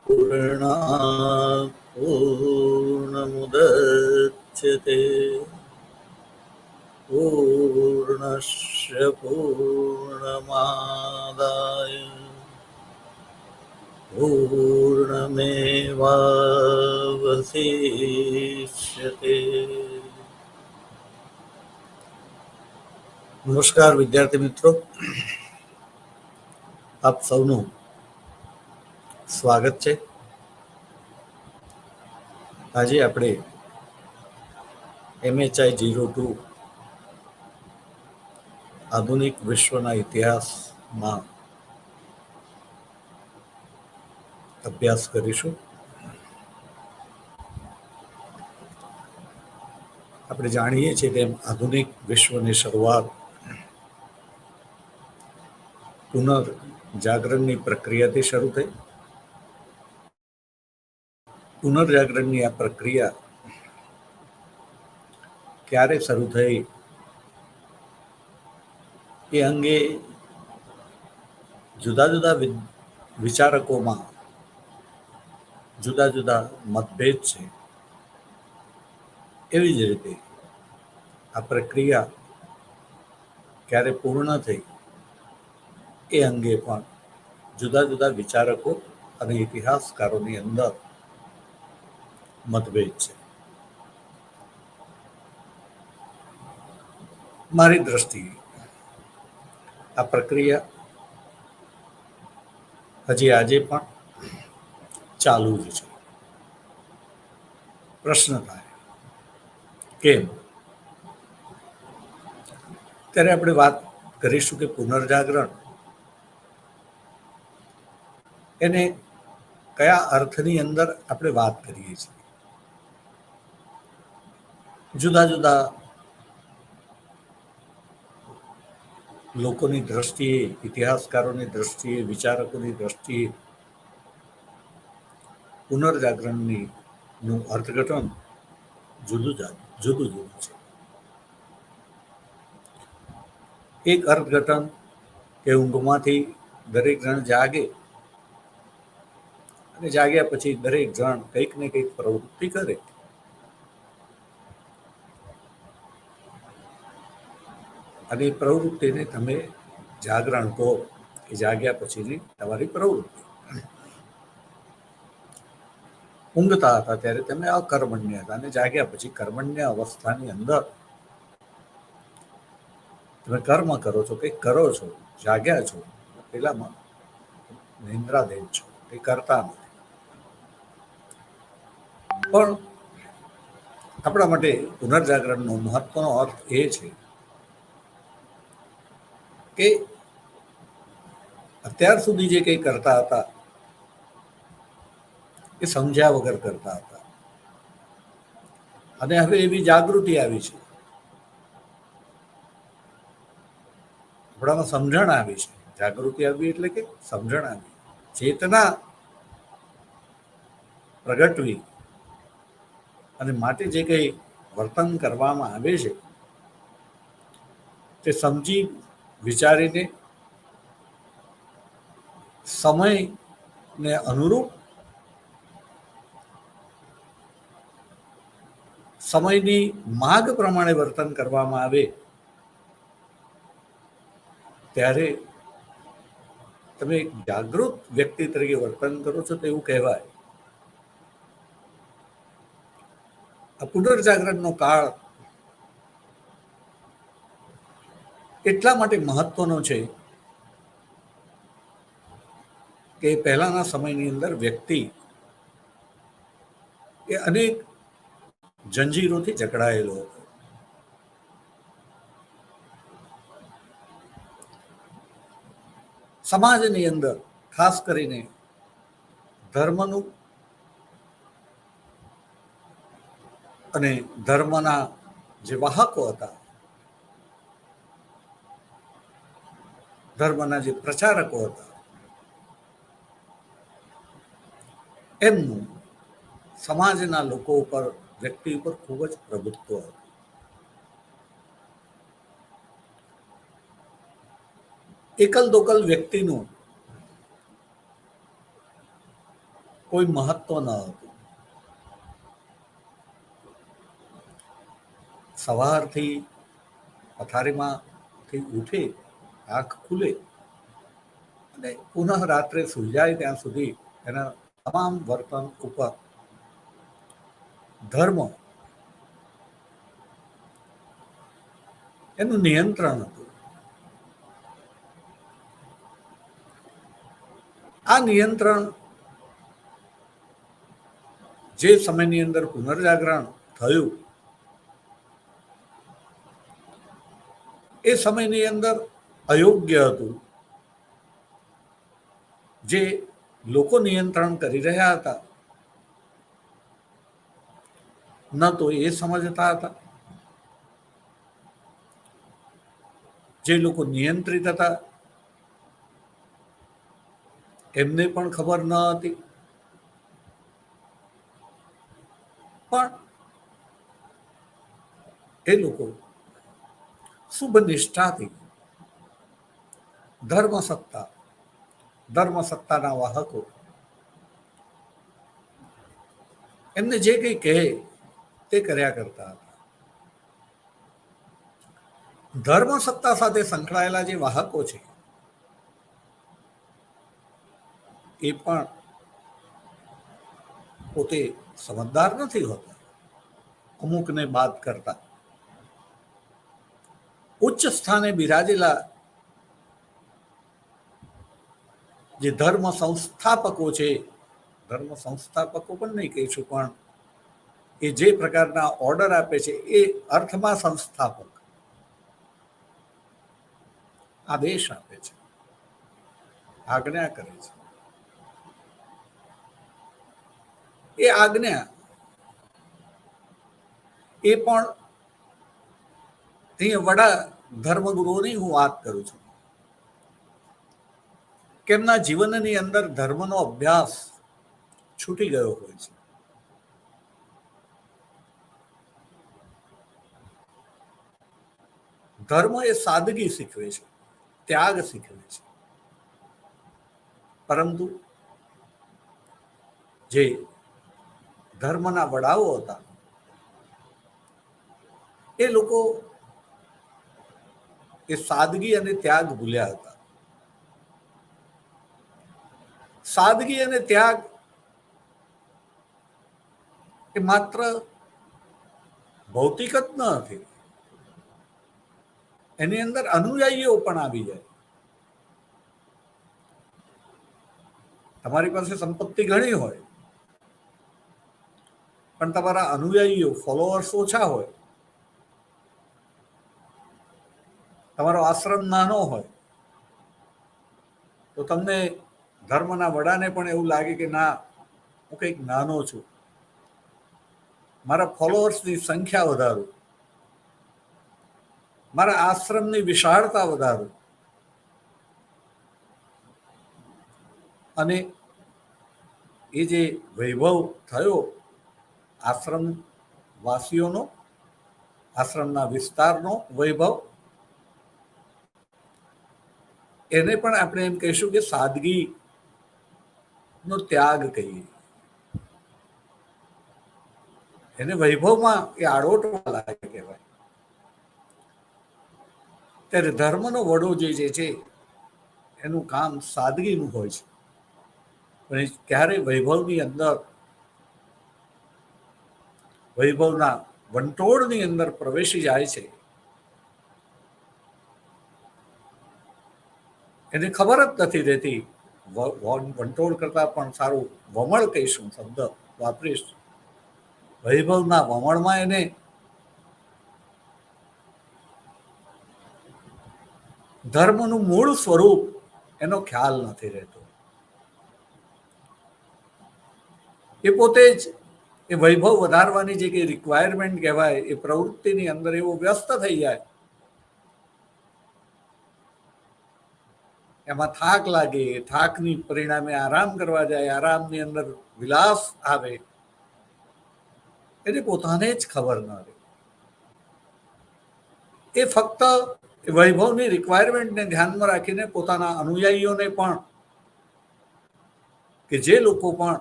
पूर्णात् पूर्णमुदच्यते पूर्णस्य पूर्णमादाय पूर्णमेवावशिष्यते। નમસ્કાર વિદ્યાર્થી મિત્રો, આપ સૌનું સ્વાગત છે. આજે આપણે MHI 02 આધુનિક વિશ્વના ઇતિહાસમાં અભ્યાસ કરીશું. આપણે જાણીએ છીએ તેમ આધુનિક વિશ્વની શરૂઆત પુનર્જાગરણની પ્રક્રિયાથી શરૂ થઈ. પુનર્જાગરણની આ પ્રક્રિયા ક્યારે શરૂ થઈ એ અંગે જુદા જુદા વિચારકોમાં જુદા જુદા મતભેદ છે. એવી જ રીતે આ પ્રક્રિયા ક્યારે પૂર્ણ થઈ એ અંગે પણ જુદા જુદા વિચારકો અને ઇતિહાસકારોની અંદર મતભેદ છે. મારી દ્રષ્ટિએ આ પ્રક્રિયા હજી આજે પણ ચાલુ જ છે. પ્રશ્ન થાય કેમ? ત્યારે આપણે વાત કરીશું કે પુનર્જાગરણ એને કયા અર્થની અંદર આપણે વાત કરીએ છીએ. જુદા જુદા લોકોની દ્રષ્ટિએ, ઇતિહાસકારોની દ્રષ્ટિએ, વિચારકોની દ્રષ્ટિએ પુનર્જાગરણનું અર્થઘટન જુદું જુદું છે. એક અર્થઘટન કે ઊંઘમાંથી દરેક જણ જાગે અને જાગ્યા પછી દરેક જણ કંઈક ને કંઈક પ્રવૃત્તિ કરે. અને એ પ્રવૃત્તિને તમે જાગરણ કહો કે જાગ્યા પછીની તમારી પ્રવૃત્તિ. ઊંઘતા હતા ત્યારે તમે અકર્મણ્ય હતા અને જાગ્યા પછી કર્મણ્ય અવસ્થાની અંદર તમે કર્મ કરો છો, કંઈક કરો છો, જાગ્યા છો, પેલામાં નિંદ્રાદેવ છો, કંઈ કરતા નથી. પણ આપણા માટે પુનર્જાગરણનો મહત્વનો અર્થ એ છે કે અત્યાર સુધી જે કંઈ કરતા હતા એ સમજ્યા વગર કરતા હતા અને હવે એવી જાગૃતિ આવી છે, આપણામાં સમજણ આવી છે. જાગૃતિ આવી એટલે કે સમજણ આવી, ચેતના પ્રગટવી અને માટે જે કંઈ વર્તન કરવામાં આવે છે તે સમજી વિચારીને સમયને અનુરૂપ સમયની માગ પ્રમાણે વર્તન કરવામાં આવે ત્યારે તમે એક જાગૃત વ્યક્તિ તરીકે વર્તન કરો છો તો એવું કહેવાય. આ પુનર્જાગરણનો કાળ એટલા માટે મહત્વનો છે કે પહેલાના સમયની અંદર વ્યક્તિ એ અનેક જંજીરોથી જકડાયેલો હતો. સમાજની અંદર ખાસ કરીને ધર્મનું અને ધર્મના જે વાહકો હતા, ધર્મના જે પ્રચારકો હતા, એમનું સમાજના લોકો ઉપર, વ્યક્તિ ઉપર ખૂબ જ પ્રભુત્વ હતું. એકલ દોકલ વ્યક્તિનું કોઈ મહત્વ ન હતું. સવારથી પથારીમાંથી ઉઠે, આંખ ખુલે અને પુનઃ રાત્રે સૂઈ જાય ત્યાં સુધી એના તમામ વર્તન ઉપર ધર્મ એનું નિયંત્રણ હતું. આ નિયંત્રણ જે સમયની અંદર પુનર્જાગરણ થયું એ સમયની અંદર અયોગ્ય હતું. જે લોકો નિયંત્રણ કરી રહ્યા હતા ન તો એ સમજતા હતા, જે લોકો નિયંત્રિત હતા એમને પણ ખબર ન હતી. પણ એ લોકો શુભ નિષ્ઠાથી ધર્મસત્તાના વાહકો એમને જે કંઈ કહે તે કર્યા કરતા હતા. ધર્મસત્તા સાથે સંકળાયેલા જે વાહકો છે એ પણ પોતે સમજદાર નથી હોતા. અમુકને બાદ કરતા ઉચ્ચ સ્થાને બિરાજેલા જે ધર્મ સંસ્થાપકો છે, ધર્મ સંસ્થાપકો પણ નહીં કહીશું, પણ એ જે પ્રકારના ઓર્ડર આપે છે એ અર્થમાં સંસ્થાપક, આદેશ આપે છે, આજ્ઞા કરે છે. એ આજ્ઞા એ પણ અહીંયા વડા ધર્મગુરુઓની હું વાત કરું છું કે એમના જીવનની અંદર ધર્મનો અભ્યાસ છૂટી ગયો હોય છે. ધર્મ એ સાદગી શીખવે છે, ત્યાગ શીખવે છે, પરંતુ જે ધર્મના વડાઓ હતા એ લોકો એ સાદગી અને ત્યાગ ભૂલ્યા હતા. સાદગી અને ત્યાગ એ માત્ર ભૌતિક જ નથી, એની અંદર અનુયાયીઓ પણ આવી જાય. તમારી પાસે સંપત્તિ ઘણી હોય પણ તમારા અનુયાયીઓ, ફોલોઅર્સ ઓછા હોય, તમારો આશ્રમ નાનો હોય તો તમને ધર્મના વડાને પણ એવું લાગે કે ના, હું કંઈક નાનો છું, મારા ફોલોઅર્સની સંખ્યા વધારું, મારા આશ્રમની વિશાળતા વધારું, અને એ જે વૈભવ થયો આશ્રમ વાસીઓનો, આશ્રમના વિસ્તારનો વૈભવ, એને પણ આપણે એમ કહીશું કે સાદગીનો ત્યાગ કહીએ. એને વૈભવમાં એ આડોટવા લાગે કહેવાય. ત્યારે ધર્મનો વડો જે છે એનું કામ સાદગીનું હોય છે, પણ ક્યારે વૈભવની અંદર, વૈભવના વંટોળની અંદર પ્રવેશી જાય છે એને ખબર જ નથી રહેતી. વંટોળ કરતા પણ સારું વમળ કહીશું, શબ્દ વાપરીશ. વૈભવના વમળમાં એને ધર્મનું મૂળ સ્વરૂપ એનો ખ્યાલ નથી રહેતો. એ પોતે જ એ વૈભવ વધારવાની જે કંઈ રિક્વાયરમેન્ટ કહેવાય એ પ્રવૃત્તિની અંદર એવો વ્યસ્ત થઈ જાય, એમાં થાક લાગે, થાકની પરિણામે આરામ કરવા જાય, આરામની અંદર વિલાસ આવે, એને પોતાને જ ખબર ન રહે. એ ફક્ત વૈભવની રિક્વાયરમેન્ટને ધ્યાનમાં રાખીને પોતાના અનુયાયીઓને પણ, કે જે લોકો પણ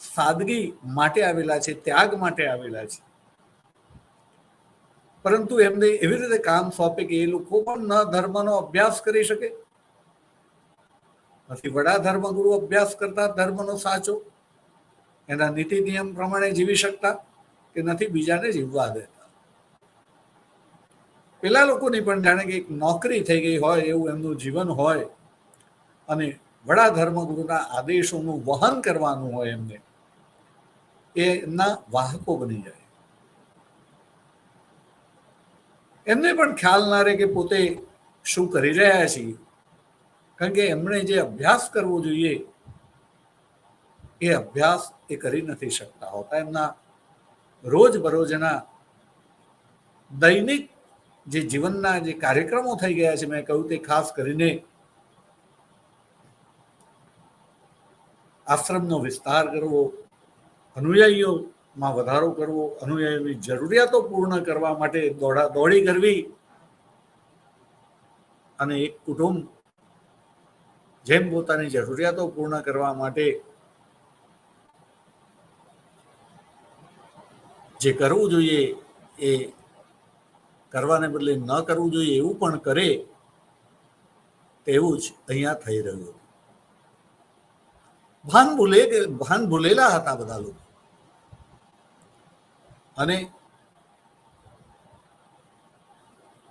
સાદગી માટે આવેલા છે, ત્યાગ માટે આવેલા છે. પરંતુ એમને એવી રીતે કામ સોંપે કે એ લોકો પણ ન ધર્મનો અભ્યાસ કરી શકે, નથી વડા ધર્મગુરુ અભ્યાસ કરતા ધર્મનો સાચો, એના નીતિ નિયમ પ્રમાણે જીવી શકતા, કે નથી બીજાને જીવવા દેતા. પેલા લોકોની પણ જાણે કે એક નોકરી થઈ ગઈ હોય એવું એમનું જીવન હોય, અને વડા ધર્મગુરુના આદેશોનું વહન કરવાનું હોય એમને, એમના વાહકો બની જાય. એમને પણ ખ્યાલ ના રહે કે પોતે શું કરી રહ્યા છીએ, કારણ કે એમણે જે અભ્યાસ કરવો જોઈએ એ અભ્યાસ એ કરી નથી શકતા હોતા. એમના રોજબરોજના દૈનિક જે જીવનના જે કાર્યક્રમો થઈ ગયા છે, મેં કહ્યું તે ખાસ કરીને આશ્રમનો વિસ્તાર કરવો, અનુયાયીઓમાં વધારો કરવો, અનુયાયીઓની જરૂરિયાતો પૂર્ણ કરવા માટે દોડી કરવી, અને એક કુટુંબ જેમ પોતાની જરૂરિયાતો પૂર્ણ કરવા માટે જે કરવું જોઈએ એ કરવાને બદલે ન કરવું જોઈએ એવું પણ કરે, તેવું જ અહીંયા થઈ રહ્યું. ભાન ભૂલેલા હતા બધા લોકો, અને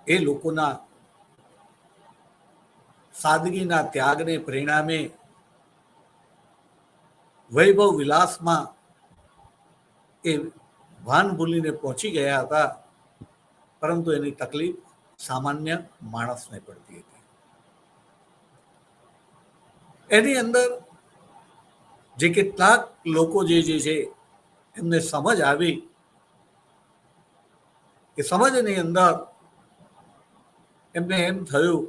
એ લોકોના સાદગીના ત્યાગને પરિણામે વૈભવ વિલાસમાં એ ભાન ભૂલીને પહોંચી ગયા હતા, પરંતુ એની તકલીફ સામાન્ય માણસને પડતી હતી. એની અંદર જે કેટલાક લોકો જે છે એમને સમજ આવી કે સમજની અંદર એમને એમ થયું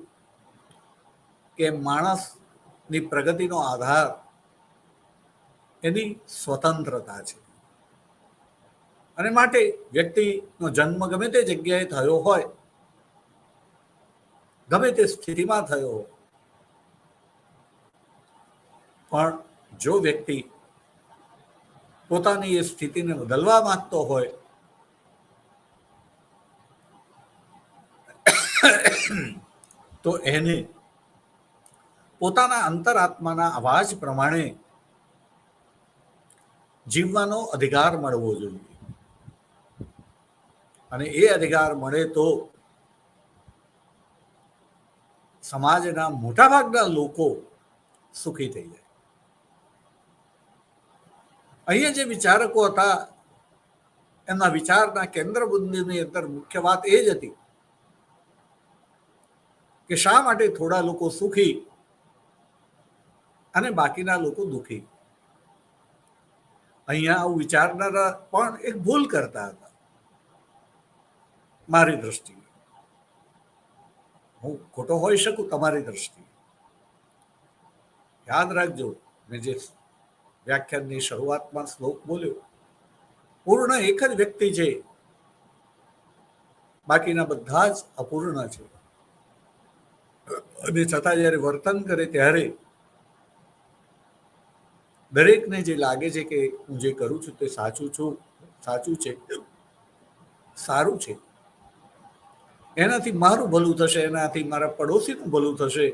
કે માણસની પ્રગતિનો આધાર એની સ્વતંત્રતા છે, અને માટે વ્યક્તિનો જન્મ ગમે તે જગ્યાએ થયો હોય, ગમે તે સ્થિતિમાં થયો હોય, પણ જો વ્યક્તિ પોતાની એ સ્થિતિને બદલવા માંગતો હોય તો એને પોતાના અંતરાત્માના અવાજ પ્રમાણે જીવવાનો અધિકાર મળવો જોઈએ, અને એ અધિકાર મળે તો સમાજના મોટાભાગના લોકો સુખી થઈ જાય. અહીંયા જે વિચારકો હતા એમના વિચારના કેન્દ્ર બિંદુની અંદર મુખ્ય વાત એ જ હતી કે શા માટે થોડા લોકો સુખી અને બાકીના લોકો દુઃખી. અહીંયા આવું વિચારનારા પણ એક ભૂલ કરતા હતા મારી દ્રષ્ટિએ. હું ખોટો હોઈ શકું તમારી દ્રષ્ટિએ. યાદ રાખજો, મેં જે વ્યાખ્યાનની શરૂઆતમાં શ્લોક બોલ્યો, પૂર્ણ એક જ વ્યક્તિ છે, બાકીના બધા જ અપૂર્ણ છે. અને છતાં જ્યારે વર્તન કરે ત્યારે દરેકને જે લાગે છે કે હું જે કરું છું તે સાચું છે, સારું છે, એનાથી મારું ભલું થશે, એનાથી મારા પડોશીનું ભલું થશે,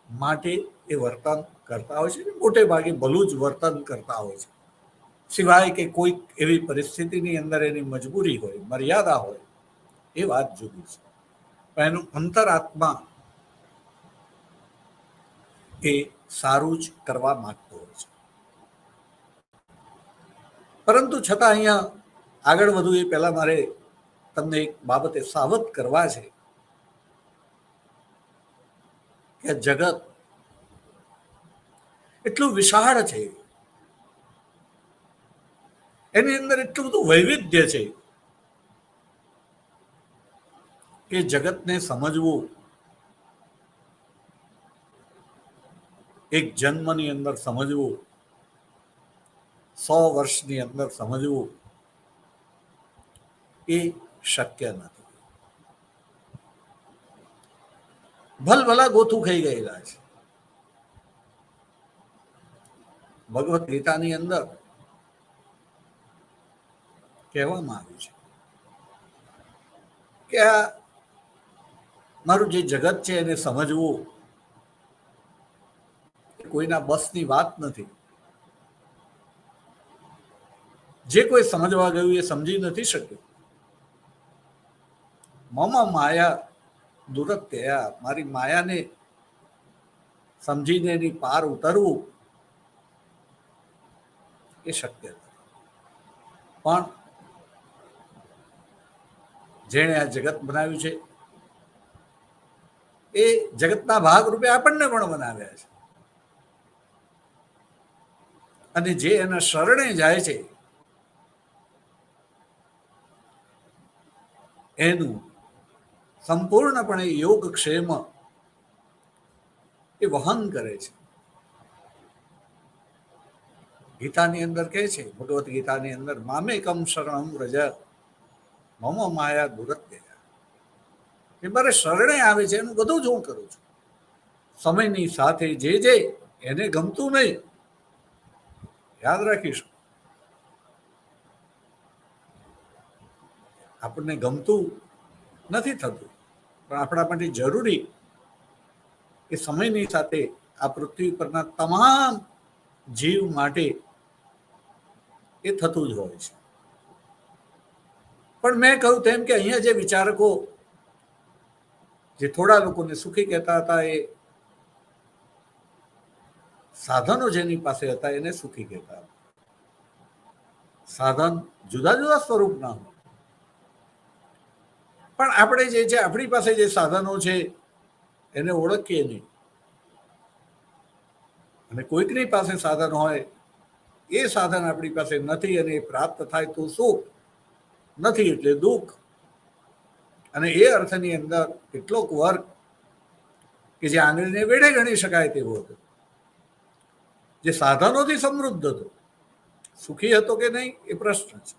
માટે એ વર્તન કરતા હોય છે. મોટે ભાગે ભલું જ વર્તન કરતા હોય છે, સિવાય કે કોઈક એવી પરિસ્થિતિની અંદર એની મજબૂરી હોય, મર્યાદા હોય, એ વાત જુદી છે. પણ એનું અંતરાત્મા એ સારું જ કરવા માંગતો હોય છે. પરંતુ છતાં અહીંયા આગળ વધવું એ પહેલા મારે તમને એક બાબતે સાવધ કરવા છે કે જગત એટલું વિશાળ છે, એની અંદર એટલું બધું વૈવિધ્ય છે કે જગતને સમજવું એક જન્મની અંદર સમજવું, 100 વર્ષની અંદર સમજવું એ શક્ય નથી. ભલભલા ગોથું ખાઈ ગયેલા છે. ભગવદ્ ગીતાની અંદર કહેવામાં આવ્યું છે કે આ મારું જે જગત છે એને સમજવું કોઈના બસની વાત નથી. જે કોઈ સમજવા ગયું એ સમજી નથી શક્યું. મમ માયા દુરત્યા, મારી માયાને સમજીને એની પાર ઉતરવું એ શક્ય નથી. પણ જેણે આ જગત બનાવ્યું છે એ જગતના ભાગ રૂપે આપણને પણ બનાવ્યા છે. અને જે એના શરણે જાય છે એનું સંપૂર્ણપણે યોગક્ષેમ એ વહન કરે છે. ગીતાની અંદર કહે છે, ભગવદ્ ગીતાની અંદર, મામેકમ શરણમ વ્રજ મમ માયા દુરત્યા. એ મારે શરણે આવે છે એનું બધું જ હું કરું છું. સમયની સાથે જે એને ગમતું નહીં, યાદ રાખીશું, આપણને ગમતું નથી થતું પણ આપણા માટે જરૂરી એ સમયની સાથે આ પૃથ્વી પરના તમામ જીવ માટે એ થતું જ હોય છે. પણ મેં કહ્યું તેમ કે અહીંયા જે વિચારકો જે થોડા લોકોને સુખી કહેતા હતા, એ સાધનો જેની પાસે હતા એને સુખી કહેતા હતા. સાધન જુદા જુદા સ્વરૂપના હોય, પણ આપણે જે છે આપણી પાસે જે સાધનો છે એને ઓળખીએ નહીં. અને કોઈકની પાસે સાધન હોય, એ સાધન આપણી પાસે નથી અને એ પ્રાપ્ત થાય તો સુખ, નથી એટલે દુઃખ. અને એ અર્થની અંદર કેટલોક વર્ગ કે જે આંગળીને વેઢે ગણી શકાય તેવો હતો, જે સાધનોથી સમૃદ્ધ હતો, સુખી હતો કે નહીં એ પ્રશ્ન છે,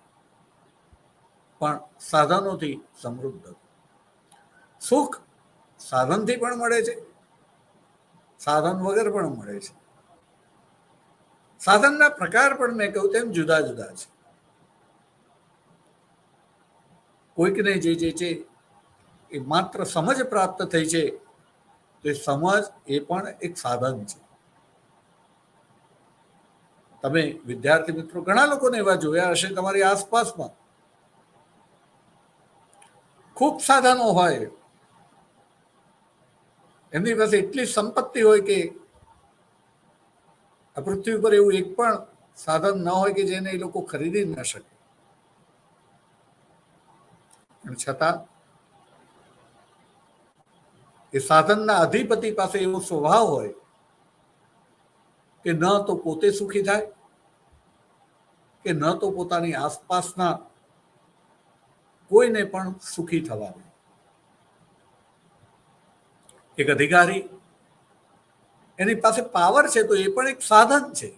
પણ સાધનોથી સમૃદ્ધ હતો. સુખ સાધનથી પણ મળે છે, સાધન વગર પણ મળે છે. સાધનના પ્રકાર પણ મેં કહ્યું તેમ જુદા જુદા છે. કોઈકને જે છે એ માત્ર સમજ પ્રાપ્ત થઈ છે, તો એ સમજ એ પણ એક સાધન છે. તમે વિદ્યાર્થી મિત્રો ઘણા લોકોને એવા જોયા હશે તમારી આસપાસમાં, ખૂબ સાધનો હોય, એમની પાસે એટલી સંપત્તિ હોય કે આ પૃથ્વી ઉપર એવું એક પણ સાધન ન હોય કે જેને એ લોકો ખરીદી ન શકે. છતાં એ સાધનના અધિપતિ પાસે એવો સ્વભાવ હોય કે ન તો પોતે સુખી થાય કે ન તો પોતાની આસપાસના કોઈને પણ સુખી થવા દે. એક અધિકારી, એની પાસે પાવર છે તો એ પણ એક સાધન છે.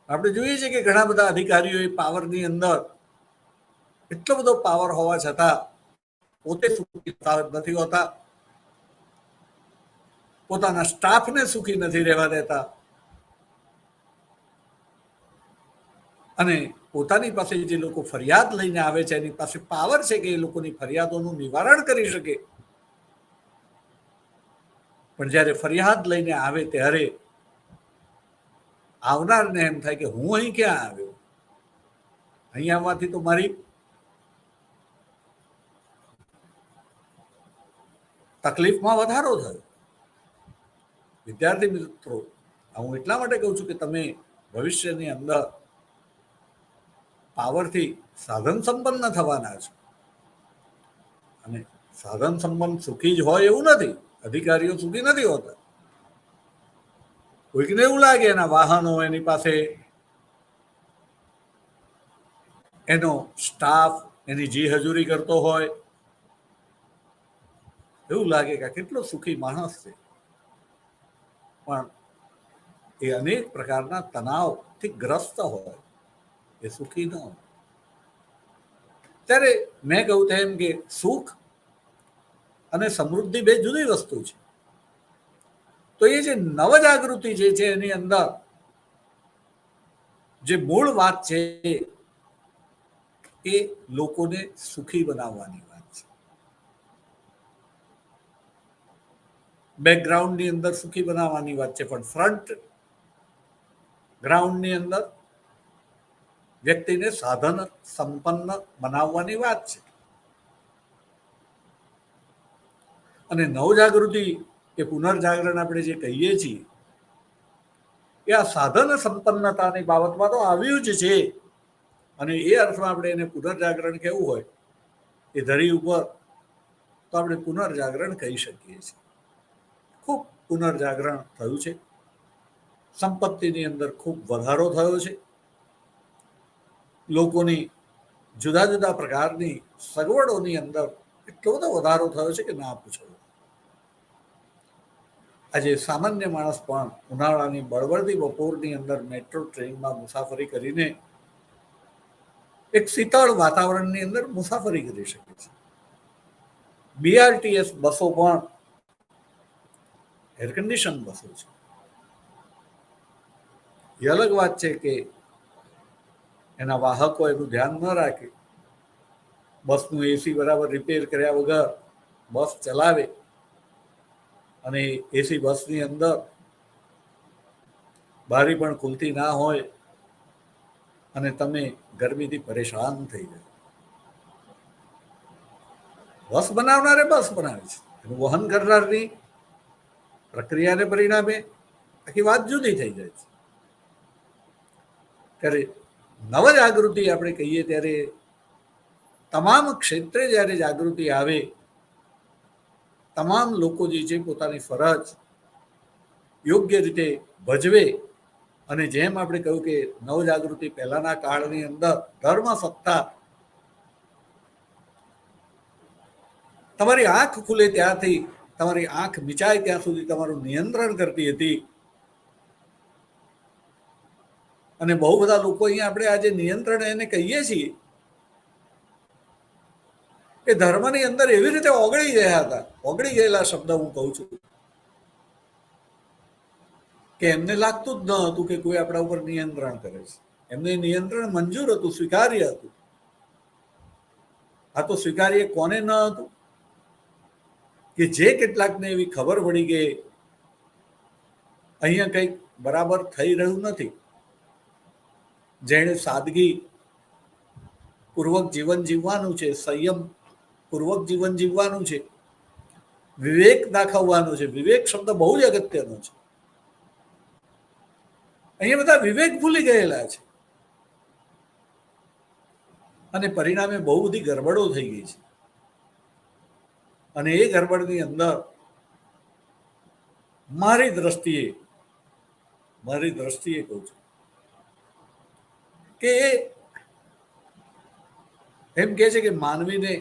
આપણે જોઈએ છીએ કે ઘણા બધા અધિકારીઓ એ પાવરની અંદર એટલો બધો પાવર હોવા છતાં પોતે સુખી નથી હોતા, પોતાના સ્ટાફને સુખી નથી રહેવા દેતા, અને પોતાની પાસે જે લોકો ફરિયાદ લઈને આવે છે એની પાસે પાવર છે કે એ લોકોની ફરિયાદોનું નિવારણ કરી શકે, પણ જ્યારે ફરિયાદ લઈને આવે ત્યારે આવનારને એમ થાય કે હું અહીં ક્યાં આવ્યો, અહીંયામાંથી તો મારી તકલીફમાં વધારો થયો. વિદ્યાર્થી મિત્રો, હું એટલા માટે કહું છું કે તમે ભવિષ્યની અંદર પાવરથી સાધન સંપન્ન થવાના છો. અને સાધન સંપન્ન સુખી જ હોય એવું નથી, અધિકારીઓ સુખી નથી હોતા. કોઈકને એવું લાગે એના વાહનો, એની પાસે એનો સ્ટાફ એની જી હજૂરી કરતો હોય, એવું લાગે કે કેટલો સુખી માણસ છે, પણ એ અનેક પ્રકારના તણાવથી ગ્રસ્ત હોય, એ સુખી ન હોય. ત્યારે મેં કહ્યું તેમ કે સુખ અને સમૃદ્ધિ બે જુદી વસ્તુ છે. તો એ જે નવજાગૃતિ જે છે એની અંદર જે મૂળ વાત છે એ લોકોને સુખી બનાવવાની વાત છે. બેકગ્રાઉન્ડની અંદર સુખી બનાવવાની વાત છે, પણ ફ્રન્ટ ગ્રાઉન્ડની અંદર વ્યક્તિને સાધન સંપન્ન બનાવવાની વાત છે. અને નવજાગૃતિ એ પુનર્જાગરણ આપણે જે કહીએ છીએ એ આ સાધન સંપન્નતાની બાબતમાં તો આવ્યું જ છે. અને એ અર્થમાં આપણે એને પુનર્જાગરણ કહેવું હોય એ ધરી ઉપર તો આપણે પુનર્જાગરણ કહી શકીએ છીએ. ખૂબ પુનર્જાગરણ થયું છે. સંપત્તિની અંદર ખૂબ વધારો થયો છે. લોકોની જુદા જુદા પ્રકારની સગવડોની અંદર એટલો બધો વધારો થયો છે કે ના પૂછો. આજે સામાન્ય માણસ પણ ઉનાળાની બળબડતી બપોરની અંદર મેટ્રો ટ્રેનમાં મુસાફરી કરીને એક શીતળ વાતાવરણની અંદર મુસાફરી કરી શકે છે. BRTS બસો પણ એર કન્ડિશન બસો છે. એ અલગ વાત છે કે એના વાહકો એનું ધ્યાન ન રાખે, બસનું એસી બરાબર રિપેર કર્યા વગર બસ ચલાવે અને એસી બસની અંદર બારી પણ ખુલતી ના હોય અને તમે ગરમીથી પરેશાન થઈ જાય. બસ બનાવનારે બસ બનાવે છે, એનું વહન કરનારની પ્રક્રિયાને પરિણામે આખી વાત જુદી થઈ જાય છે. ત્યારે નવજાગૃતિ આપણે કહીએ ત્યારે તમામ ક્ષેત્રે જ્યારે જાગૃતિ આવે, તમામ લોકો જે છે પોતાની ફરજ યોગ્ય રીતે ભજવે. અને જેમ આપણે કહ્યું કે નવજાગૃતિ પહેલાના કાળની અંદર ધર્મ સત્તા તમારી આંખ ખુલે ત્યાંથી તમારી આંખ મિચાય ત્યાં સુધી તમારું નિયંત્રણ કરતી હતી. અને બહુ બધા લોકો અહીંયા આપણે આજે નિયંત્રણ એને કહીએ છીએ એ ધર્મની અંદર એવી રીતે ઓગળી ગયા હતા. ઓગળી ગયેલા શબ્દ હું કહું છું કે એમને લાગતું જ ન હતું કે કોઈ આપણા ઉપર નિયંત્રણ કરે છે. એમને નિયંત્રણ મંજૂર હતું, સ્વીકાર્ય હતું. આ તો સ્વીકાર્ય કોને ન હતું કે જે કેટલાકને એવી ખબર પડી કે અહીંયા કંઈક બરાબર થઈ રહ્યું નથી, જેણે સાદગી પૂર્વક જીવન જીવવાનું છે, સંયમ પૂર્વક જીવન જીવવાનું છે, વિવેક દાખવવાનો છે. વિવેક શબ્દ બહુ જ અગત્યનો છે. અહીંયા બધા વિવેક ભૂલી ગયેલા છે અને પરિણામે બહુ બધી ગરબડો થઈ ગઈ છે. અને એ ગરબડની અંદર મારી દ્રષ્ટિએ કહું છું કે એમ કે છે કે માનવીને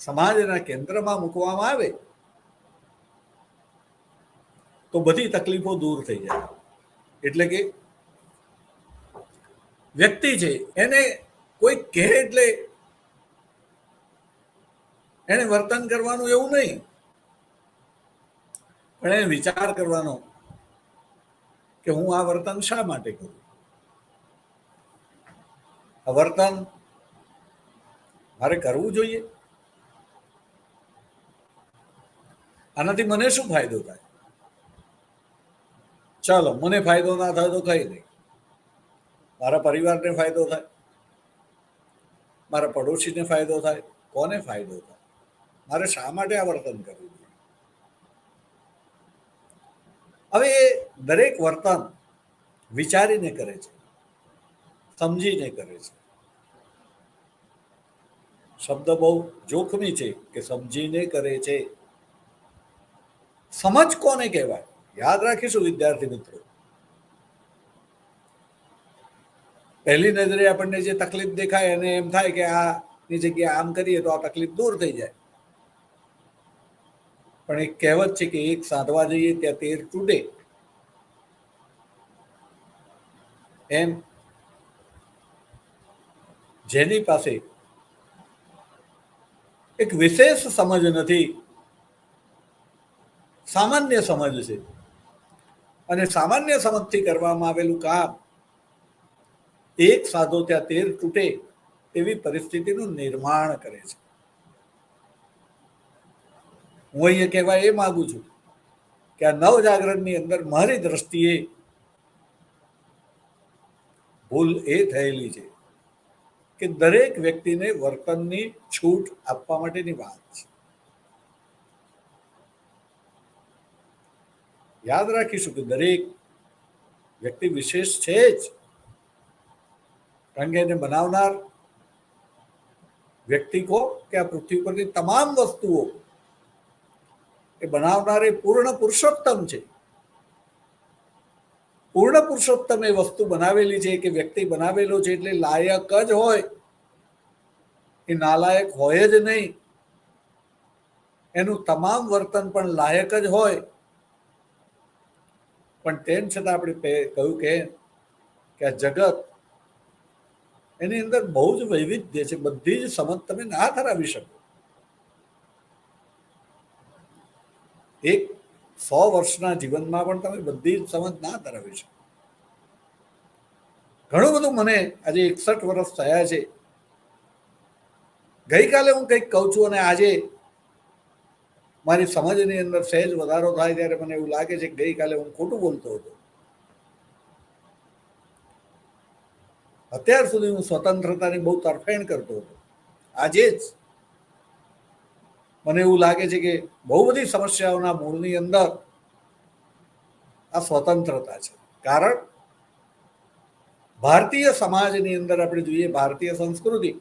સમાજના કેન્દ્રમાં મૂકવામાં આવે તો બધી તકલીફો દૂર થઈ જાય. એટલે કે વ્યક્તિ છે એને કોઈ કહે એટલે એને વર્તન કરવાનું એવું નહીં, પણ એને વિચાર કરવાનો કે હું આ વર્તન શા માટે કરું. આ વર્તન મારે કરવું જોઈએ, આનાથી મને શું ફાયદો થાય. ચાલો મને ફાયદો ના થાય તો કઈ નહીં, મારા પરિવારને ફાયદો થાય, મારા પડોશીને ફાયદો થાય, કોને ફાયદો થાય, મારે શા માટે આ વર્તન કરવું જોઈએ. હવે એ દરેક વર્તન વિચારીને કરે છે, સમજીને કરે છે. શબ્દ બહુ જોખમી છે કે સમજીને કરે છે. સમજ કોને કહેવાય યાદ રાખીશું વિદ્યાર્થી મિત્રો. પહેલી નજરે આપણને જે તકલીફ દેખાય એને એમ થાય કે આની જગ્યાએ આમ કરીએ તો આ તકલીફ દૂર થઈ જાય. પણ એક કહેવત છે કે એક સાધવા જઈએ ત્યાં 13 તૂટે. એમ જેની પાસે એક વિશેષ સમજ નથી, સામાન્ય સમજ છે, અને સામાન્ય સમજથી કરવામાં આવેલું કામ એક સાધો ત્યાં 13 તૂટે એવી પરિસ્થિતિનું નિર્માણ કરે છે. હું અહીંયા કહેવા એ માંગુ છું કે આ નવજાગરણની અંદર મારી દ્રષ્ટિએ ભૂલ એ થયેલી છે કે દરેક વ્યક્તિને વર્તનની છૂટ આપવા માટેની વાત છે. યાદ રાખીશું કે દરેક વ્યક્તિ વિશેષ છે જ, કારણ કે એને બનાવનાર વ્યક્તિ કો કે આ પૃથ્વી પરની તમામ વસ્તુઓ એ બનાવનાર એ પૂર્ણ પુરુષોત્તમ છે. પૂર્ણ પુરુષોત્તમ એ વસ્તુ બનાવેલી છે કે વ્યક્તિ બનાવેલો છે એટલે લાયક જ હોય, એ નાલાયક હોય જ નહીં. એનું તમામ વર્તન પણ લાયક જ હોય. પણ તેમ છતાં આપણે કહ્યું કે આ જગત એની અંદર બહુ જ વૈવિધ્ય છે. બધી જ સમજ તમે ના ધરાવી શકો. એક 100 વર્ષના જીવનમાં પણ તમે બધી જ સમજ ના ધરાવી શકો. ઘણું બધું મને આજે 61 વર્ષ થયા છે. ગઈકાલે હું કંઈક કહું છું અને આજે મારી સમજની અંદર સહેજ વધારો થાય ત્યારે મને એવું લાગે છે કે ગઈકાલે હું ખોટું બોલતો હતો. અત્યાર સુધી હું સ્વતંત્રતાની બહુ તરફેણ કરતો હતો. આજે જ મને એવું લાગે છે કે બહુ બધી સમસ્યાઓના મૂળની અંદર આ સ્વતંત્રતા છે. કારણ ભારતીય સમાજની અંદર આપણે જોઈએ, ભારતીય સંસ્કૃતિ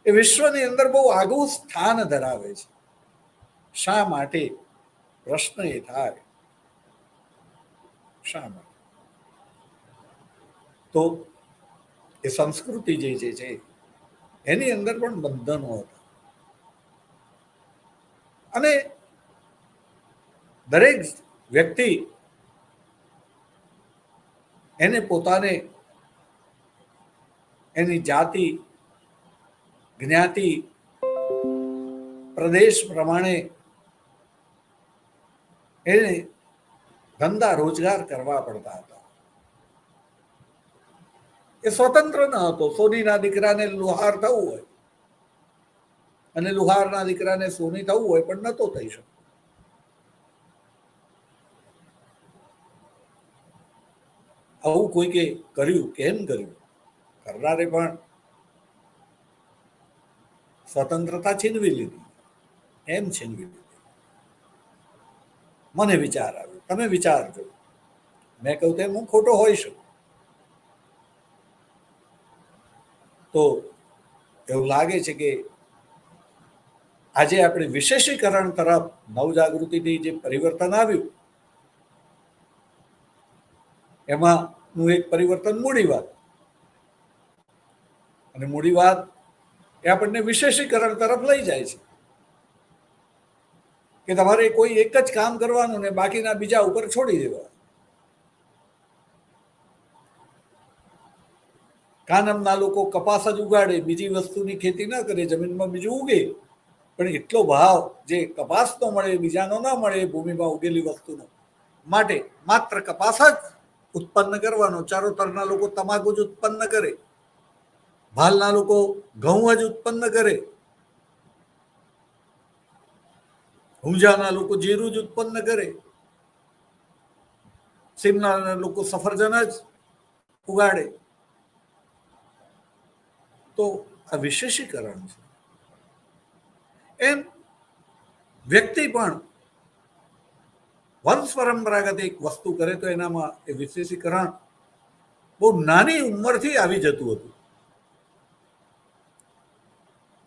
એ વિશ્વની અંદર બહુ આગવું સ્થાન ધરાવે છે. શા માટે? પ્રશ્ન એ થાય, શા માટે? તો એ સંસ્કૃતિ જે છે એની અંદર પણ બંધનો હતા અને દરેક વ્યક્તિ એને પોતાને એની જાતિ, જ્ઞાતિ, પ્રદેશ પ્રમાણે એને ધંધા રોજગાર કરવા પડતા હતા. એ સ્વતંત્ર ન હતો. સોનીના દીકરાને લુહાર થવું હોય અને લુહારના દીકરાને સોની થવું હોય પણ નતો થઈ શકતો. આવું કોઈકે કર્યું. કેમ કર્યું? કરનારે પણ સ્વતંત્રતા છીનવી લીધી. એમ છીનવી લીધી. મને વિચાર આવ્યો, તમે વિચારજો. મેં કહ્યું તેમ હું ખોટો હોઈ શકું. તો એવું લાગે છે કે આજે આપણે વિશેષીકરણ તરફ નવજાગૃતિથી જે પરિવર્તન આવ્યું એમાંનું એક પરિવર્તન મૂડીવાદ. અને મૂડીવાદ એ આપણને વિશેષીકરણ તરફ લઈ જાય છે કે તમારે કોઈ એક જ કામ કરવાનું ને બાકીના બીજા ઉપર છોડી દેવા. કાનમના લોકો કપાસ જ ઉગાડે, બીજી વસ્તુની ખેતી ન કરે, જમીનમાં બીજું ઉગે, પણ એટલો ભાવ જે કપાસનો મળે બીજાનો ન મળે ભૂમિમાં ઉગેલી વસ્તુનો, માટે માત્ર કપાસ જ ઉત્પન્ન કરવાનો. ચારોતરના લોકો તમાકુ જ ઉત્પન્ન કરે, ભાલના લોકો ઘઉં જ ઉત્પન્ન કરે, ઊંઝાના લોકો જીરું જ ઉત્પન્ન કરે, સિમલાના લોકો સફરજન જ ઉગાડે. તો આ વિશેષીકરણ છે. એમ વ્યક્તિ પણ વંશ પરંપરાગત એક વસ્તુ કરે તો એનામાં એ વિશેષીકરણ બહુ નાની ઉંમરથી આવી જતું હતું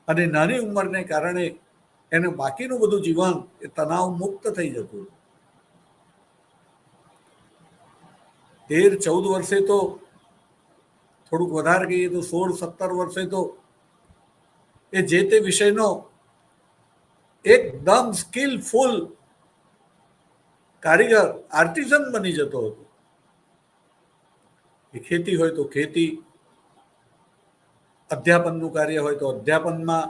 અને નાની ઉંમરને કારણે એનું બાકીનું બધું જીવન એ તણાવ મુક્ત થઈ જતું હતું. 13-14 વર્ષે તો થોડુંક વધારે કહીએ તો 16-17 વર્ષે તો એ જે તે વિષયનો એકદમ સ્કિલફુલ કારીગર, આર્ટિઝન બની જતો હતો. એ ખેતી હોય તો ખેતી, અધ્યાપનનું કાર્ય હોય તો અધ્યાપનમાં,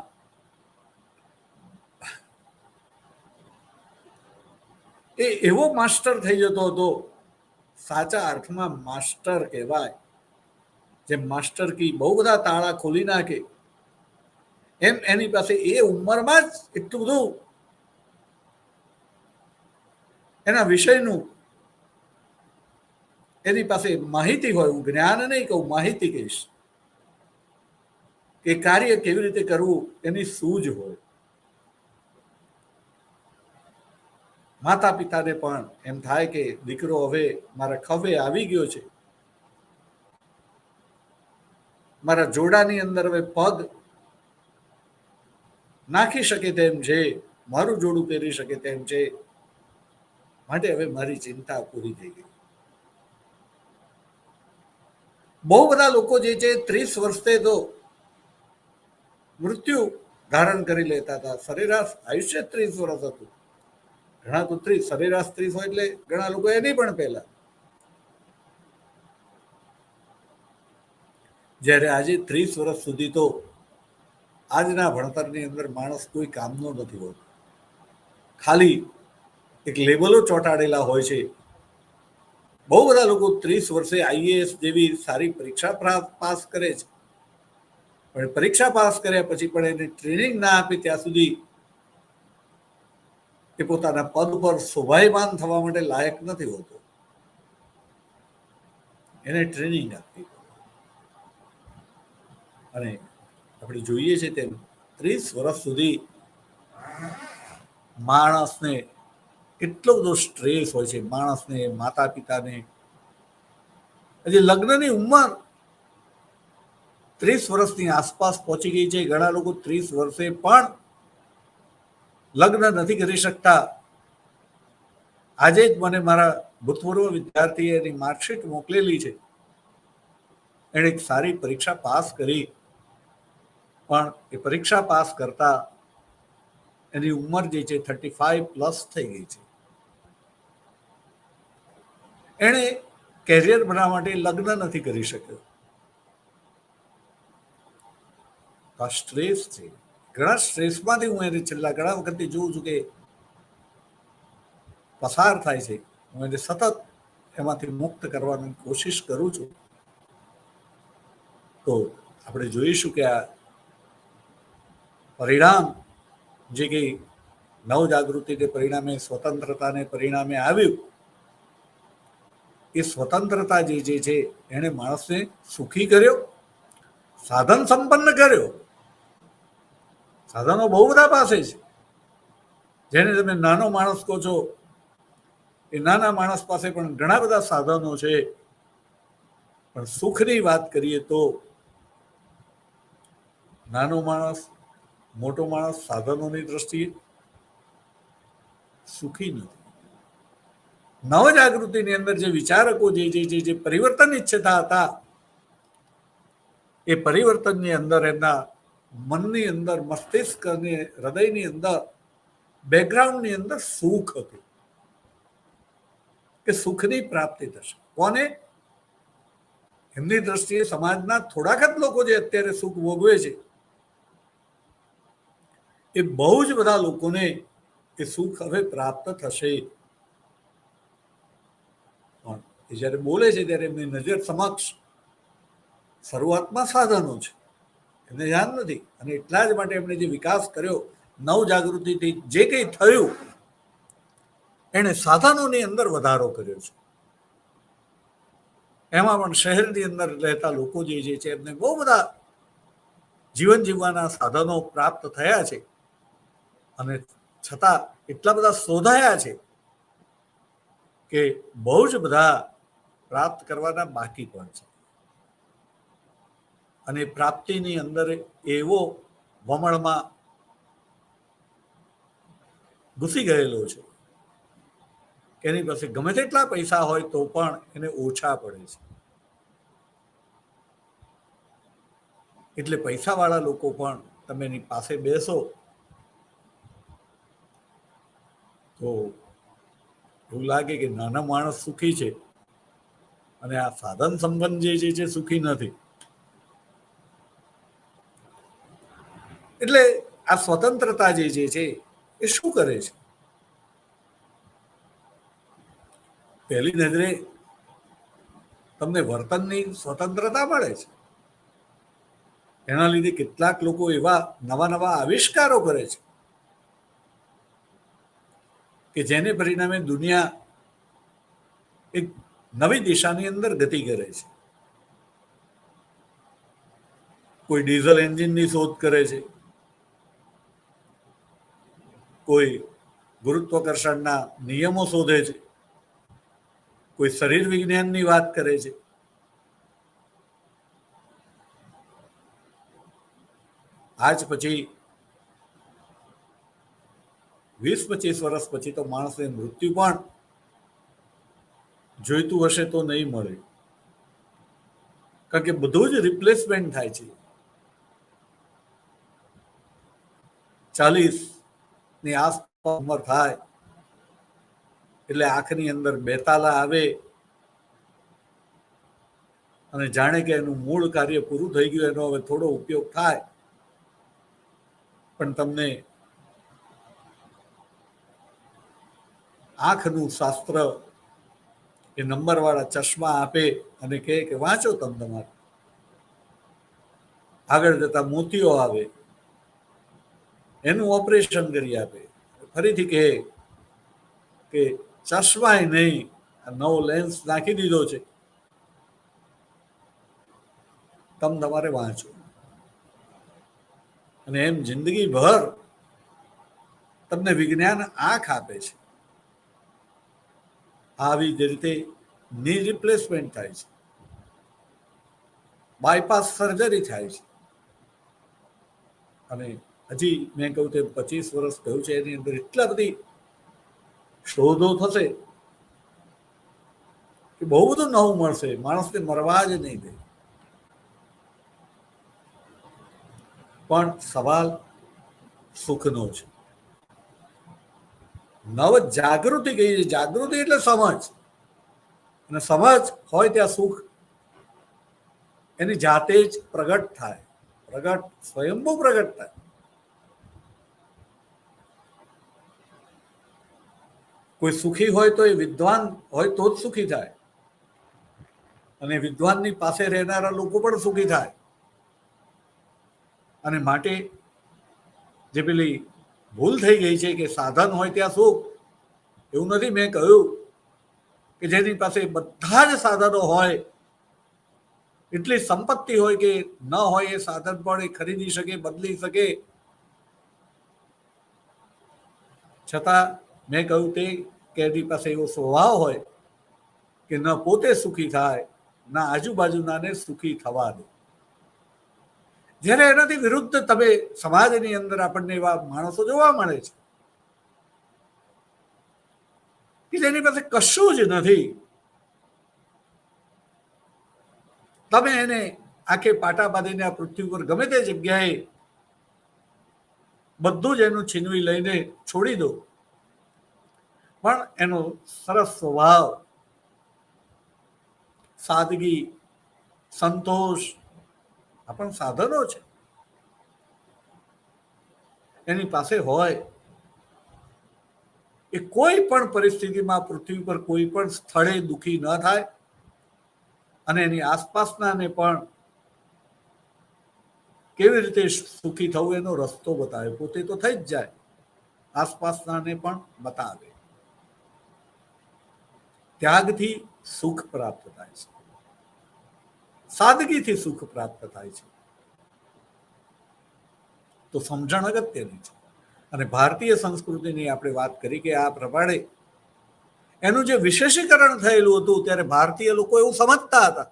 એ એવો માસ્ટર થઈ જતો હતો સાચા અર્થમાં માસ્ટર કહેવાય. જે માસ્ટર કી બહુ બધા તાળા ખોલી નાખે, એમ એની પાસે એ ઉંમરમાં જ એટલું બધું એના વિષયનું એની પાસે માહિતી હોય. હું જ્ઞાન નહીં કહું, માહિતી કહીશ. કે કાર્ય કેવી રીતે કરવું એની સૂઝ હોય. માતા પિતાને પણ એમ થાય કે દીકરો હવે મારા ખભે આવી ગયો છે, મારા જોડાની અંદર હવે પગ નાખી શકે તેમ છે, મારું જોડું પહેરી શકે તેમ છે, માટે હવે મારી ચિંતા પૂરી થઈ ગઈ. બહુ બધા લોકો જે છે 30 વર્ષે તો મૃત્યુ ધારણ કરી લેતા હતા. સરેરાશ આયુષ્ય 30 વર્ષ હતું. ઘણા તો 30, સરેરાશ 30 હોય એટલે ઘણા લોકો એની પણ પહેલા. જ્યારે આજે 30 વર્ષ સુધી તો આજના ભણતરની અંદર માણસ કોઈ કામનો નથી હોતો. ખાલી એક લેબલો ચોંટાડેલા હોય છે. બહુ બધા લોકો 30 વર્ષે આઈએએસ જેવી સારી પરીક્ષા પાસ કરે છે, પણ પરીક્ષા પાસ કર્યા પછી પણ એને ટ્રેનિંગ ના આપે ત્યાં સુધી એ પોતાના પદ પર શોભાયમાન થવા માટે લાયક નથી હોતો. એને ટ્રેનિંગ આપવી. અને આપણે જોઈએ છે તેમ 30 વર્ષ સુધી માણસને કેટલો બધો સ્ટ્રેસ હોય છે. માણસને, માતા પિતાને. હજી લગ્નની ઉંમર 30 વર્ષની આસપાસ પહોંચી ગઈ છે. ઘણા લોકો 30 વર્ષે પણ લગ્ન નથી કરી શકતા. આજે જ મને મારા ભૂતપૂર્વ વિદ્યાર્થીએ એની માર્કશીટ મોકલેલી છે. એણે એક સારી પરીક્ષા પાસ કરી, પણ એ પરીક્ષા પાસ કરતા એની ઉંમર જે છે 35+ થઈ ગઈ છે. એણે કેરિયર બનાવવા માટે લગ્ન નથી કરી શક્યો. આ સ્ટ્રેસ છે. ઘણા સ્ટ્રેસમાંથી હું એને છેલ્લા ઘણા વખતથી જોઉં છું કે પસાર થાય છે. હું એને સતત એમાંથી મુક્ત કરવાની કોશિશ કરું છું. તો આપણે જોઈશું કે આ પરિણામ જે કંઈ નવજાગૃતિને પરિણામે, સ્વતંત્રતાને પરિણામે આવ્યું, એ સ્વતંત્રતા જે છે એણે માણસને સુખી કર્યો, સાધન સંપન્ન કર્યો. સાધનો બહુ બધા પાસે છે. જેને તમે નાનો માણસ કહો છો, એ નાના માણસ પાસે પણ ઘણા બધા સાધનો છે. પણ સુખની વાત કરીએ તો નાનો માણસ, મોટો માણસ સાધનોની દ્રષ્ટિએ સુખી નથી. નવજાગૃતિની અંદર જે વિચારકો જે પરિવર્તન ઈચ્છતા હતા, એ પરિવર્તનની અંદર એમના મનની અંદર, મસ્તિષ્ક અને હૃદયની અંદર, બેકગ્રાઉન્ડની અંદર સુખ હતું કે સુખની પ્રાપ્તિ થશે. કોને? એમની દ્રષ્ટિએ સમાજના થોડાક જ લોકો જે અત્યારે સુખ ભોગવે છે, એ બહુ જ બધા લોકોને એ સુખ હવે પ્રાપ્ત થશે. પણ એ જ્યારે બોલે છે ત્યારે એમની નજર સમક્ષ શરૂઆતમાં સાધનો છે, એમને ધ્યાન નથી. અને એટલા જ માટે એમણે જે વિકાસ કર્યો, નવજાગૃતિથી જે કંઈ થયું, એણે સાધનોની અંદર વધારો કર્યો છે. એમાં પણ શહેરની અંદર રહેતા લોકો જે છે એમને બહુ બધા જીવન જીવવાના સાધનો પ્રાપ્ત થયા છે. અને છતાં એટલા બધા શોધાયા છે કે બહુ જ બધા પ્રાપ્ત કરવાના બાકી પણ છે. અને પ્રાપ્તિની અંદર એવો વમળમાં ઘૂસી ગયેલો છે કે એની પાસે ગમે તેટલા પૈસા હોય તો પણ એને ઓછા પડે છે. એટલે પૈસાવાળા લોકો પણ તમે એની પાસે બેસો તો એવું લાગે કે નાના માણસ સુખી છે અને આ સાધન સંપન્ન જે છે સુખી નથી. એટલે આ સ્વતંત્રતા જે છે એ શું કરે છે? પહેલી નજરે તમને વર્તનની સ્વતંત્રતા મળે છે. એના લીધે કેટલાક લોકો એવા નવા નવા આવિષ્કારો કરે છે કે જેને પરિણામે દુનિયા એક નવી દિશાની અંદર ગતિ કરે છે. કોઈ ડીઝલ એન્જિનની શોધ કરે છે, કોઈ ગુરુત્વાકર્ષણના નિયમો શોધે છે, કોઈ શરીર વિજ્ઞાનની વાત કરે છે. આજ પછી 20-25 વર્ષ પછી તો માણસને મૃત્યુ પણ જોઈતું હશે તો નહીં મળે, કારણ કે બધું જ રિપ્લેસમેન્ટ થાય છે. 40 ની આસપાસ ઉંમર થાય એટલે આંખની અંદર બેતાલા આવે અને જાણે કે એનું મૂળ કાર્ય પૂરું થઈ ગયું, એનો હવે થોડો ઉપયોગ થાય. પણ તમને આંખનું શાસ્ત્ર એ નંબરવાળા ચશ્મા આપે અને કહે કે વાંચો તમે તમારે. આગળ જતા મોતીઓ આવે, એનું ઓપરેશન કરી આપે, ફરીથી કહે કે ચશ્માય નહીં, નવો લેન્સ નાખી દીધો છે, તમે તમારે વાંચો. અને એમ જિંદગીભર તમને વિજ્ઞાન આંખ આપે છે. આવી જ રીતે ની રિપ્લેસમેન્ટ થાય છે, બાયપાસ સર્જરી થાય છે. અને હજી મેં કહ્યું તેમ 25 વર્ષ થયું છે, એની અંદર એટલા બધી શોધો થશે કે બહુ બધું નવું મળશે, માણસને મરવા જ નહીં દે. પણ સવાલ સુખનો છે. નવ જાગૃતિ કહીએ છીએ. જાગૃતિ એટલે સમજ, અને સમજ હોય ત્યાં સુખ એની જાતે જ પ્રગટ થાય, સ્વયંભૂ પ્રગટ થાય. કોઈ સુખી હોય તો એ વિદ્વાન હોય તો જ સુખી થાય, અને વિદ્વાનની પાસે રહેનારા લોકો પણ સુખી થાય. અને માટે જે પેલી ભૂલ થઈ ગઈ છે કે સાધન હોય ત્યાં સુખ, એવું નથી. મેં કહ્યું કે જેની પાસે બધા જ સાધનો હોય, એટલી સંપત્તિ હોય કે ન હોય એ સાધન પણ એ ખરીદી શકે, બદલી શકે, છતાં મેં કહ્યું તે કે એની પાસે એવો સ્વભાવ હોય કે ન પોતે સુખી થાય, ના આજુબાજુનાને સુખી થવા દે. જ્યારે એનાથી વિરુદ્ધ તમે સમાજની અંદર આપણને એવા માણસો જોવા મળે છે કે જેની પાસે કશું જ નથી. તમે એને આંખે પાટા બાંધીને આ પૃથ્વી પર ગમે તે જગ્યાએ બધું જ એનું છીનવી લઈને છોડી દો, પણ એનો સરસ સ્વભાવ, સાદગી, સંતોષ આ પણ સાધનો છે, એની પાસે હોય. એ કોઈ પણ પરિસ્થિતિમાં પૃથ્વી પર કોઈ પણ સ્થળે દુઃખી ન થાય, અને એની આસપાસનાને પણ કેવી રીતે સુખી થવું એનો રસ્તો બતાવે. પોતે તો થઈ જ જાય, આસપાસનાને પણ બતાવે. ત્યાગથી સુખ પ્રાપ્ત થાય છે, સાદગીથી સુખ પ્રાપ્ત થાય છે. તો સમજણ અગત્યની છે. અને ભારતીય સંસ્કૃતિની આપણે વાત કરી કે આ પ્રમાણે એનું જે વિશેષીકરણ થયેલું હતું, ત્યારે ભારતીય લોકો એવું સમજતા હતા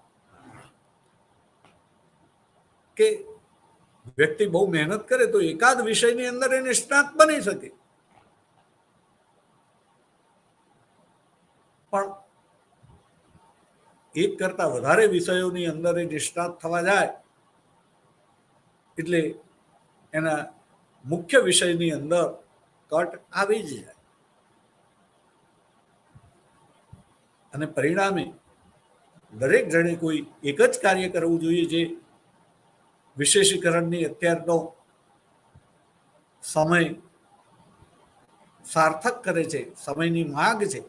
કે વ્યક્તિ બહુ મહેનત કરે તો એકાદ વિષયની અંદર એ નિષ્ણાત બની શકે, પણ એક કરતા વધારે વિષયોની અંદર એ નિષ્ણાત થવા જાય એટલે એના મુખ્ય વિષયની અંદર કટ આવી જ જાય, અને પરિણામે દરેક જણે કોઈ એક જ કાર્ય કરવું જોઈએ જે વિશેષીકરણની અત્યારનો સમય સાર્થક કરે છે, સમયની માંગ છે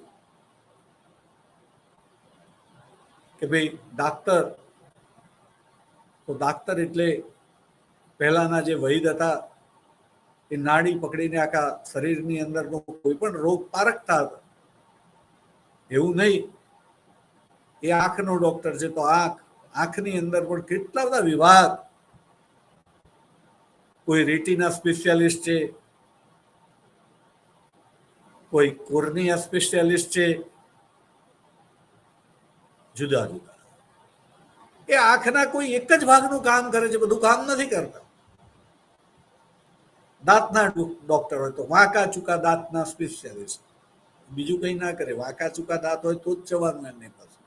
કે ભાઈ ડાક્ટર, તો ડાક્ટર એટલે પહેલાના જે વૈદ હતા એ નાડી પકડીને આખા શરીરની અંદરનો કોઈ પણ રોગ પારખતા હતા. એવું નહીં, એ આંખનો ડોક્ટર છે તો આંખની અંદર પણ કેટલા બધા વિભાગ, કોઈ રેટિના સ્પેશિયાલિસ્ટ છે, કોઈ કોર્નિયા સ્પેશિયાલિસ્ટ છે, જુદા જુદા. એ આંખના કોઈ એક જ ભાગનું કામ કરે છે, બધું કામ નથી કરતા. દાંતના ડોક્ટર હોય તો વાંકા ચૂકા દાંતના સ્પેશિયાલિસ્ટ, બીજું કઈ ના કરે. વાંકા ચૂકા દાંત હોય તો જ જવાનું એમની પાસે.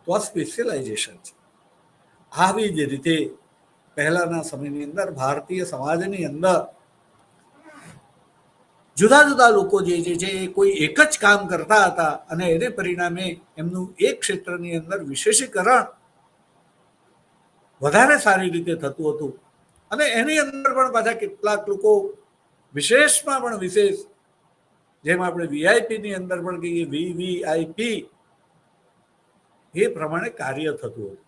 તો આ સ્પેશિયલાઇઝેશન છે. આવી જ રીતે પહેલાના સમયની અંદર ભારતીય સમાજની અંદર જુદા જુદા લોકો જે છે કોઈ એક જ કામ કરતા હતા અને એને પરિણામે એમનું એક ક્ષેત્રની અંદર વિશેષીકરણ વધારે સારી રીતે થતું હતું. અને એની અંદર પણ પાછા કેટલાક લોકો વિશેષમાં પણ વિશેષ, જેમ આપણે વીઆઈપીની અંદર પણ કહીએ વીવીઆઈપી, એ પ્રમાણે કાર્ય થતું હતું.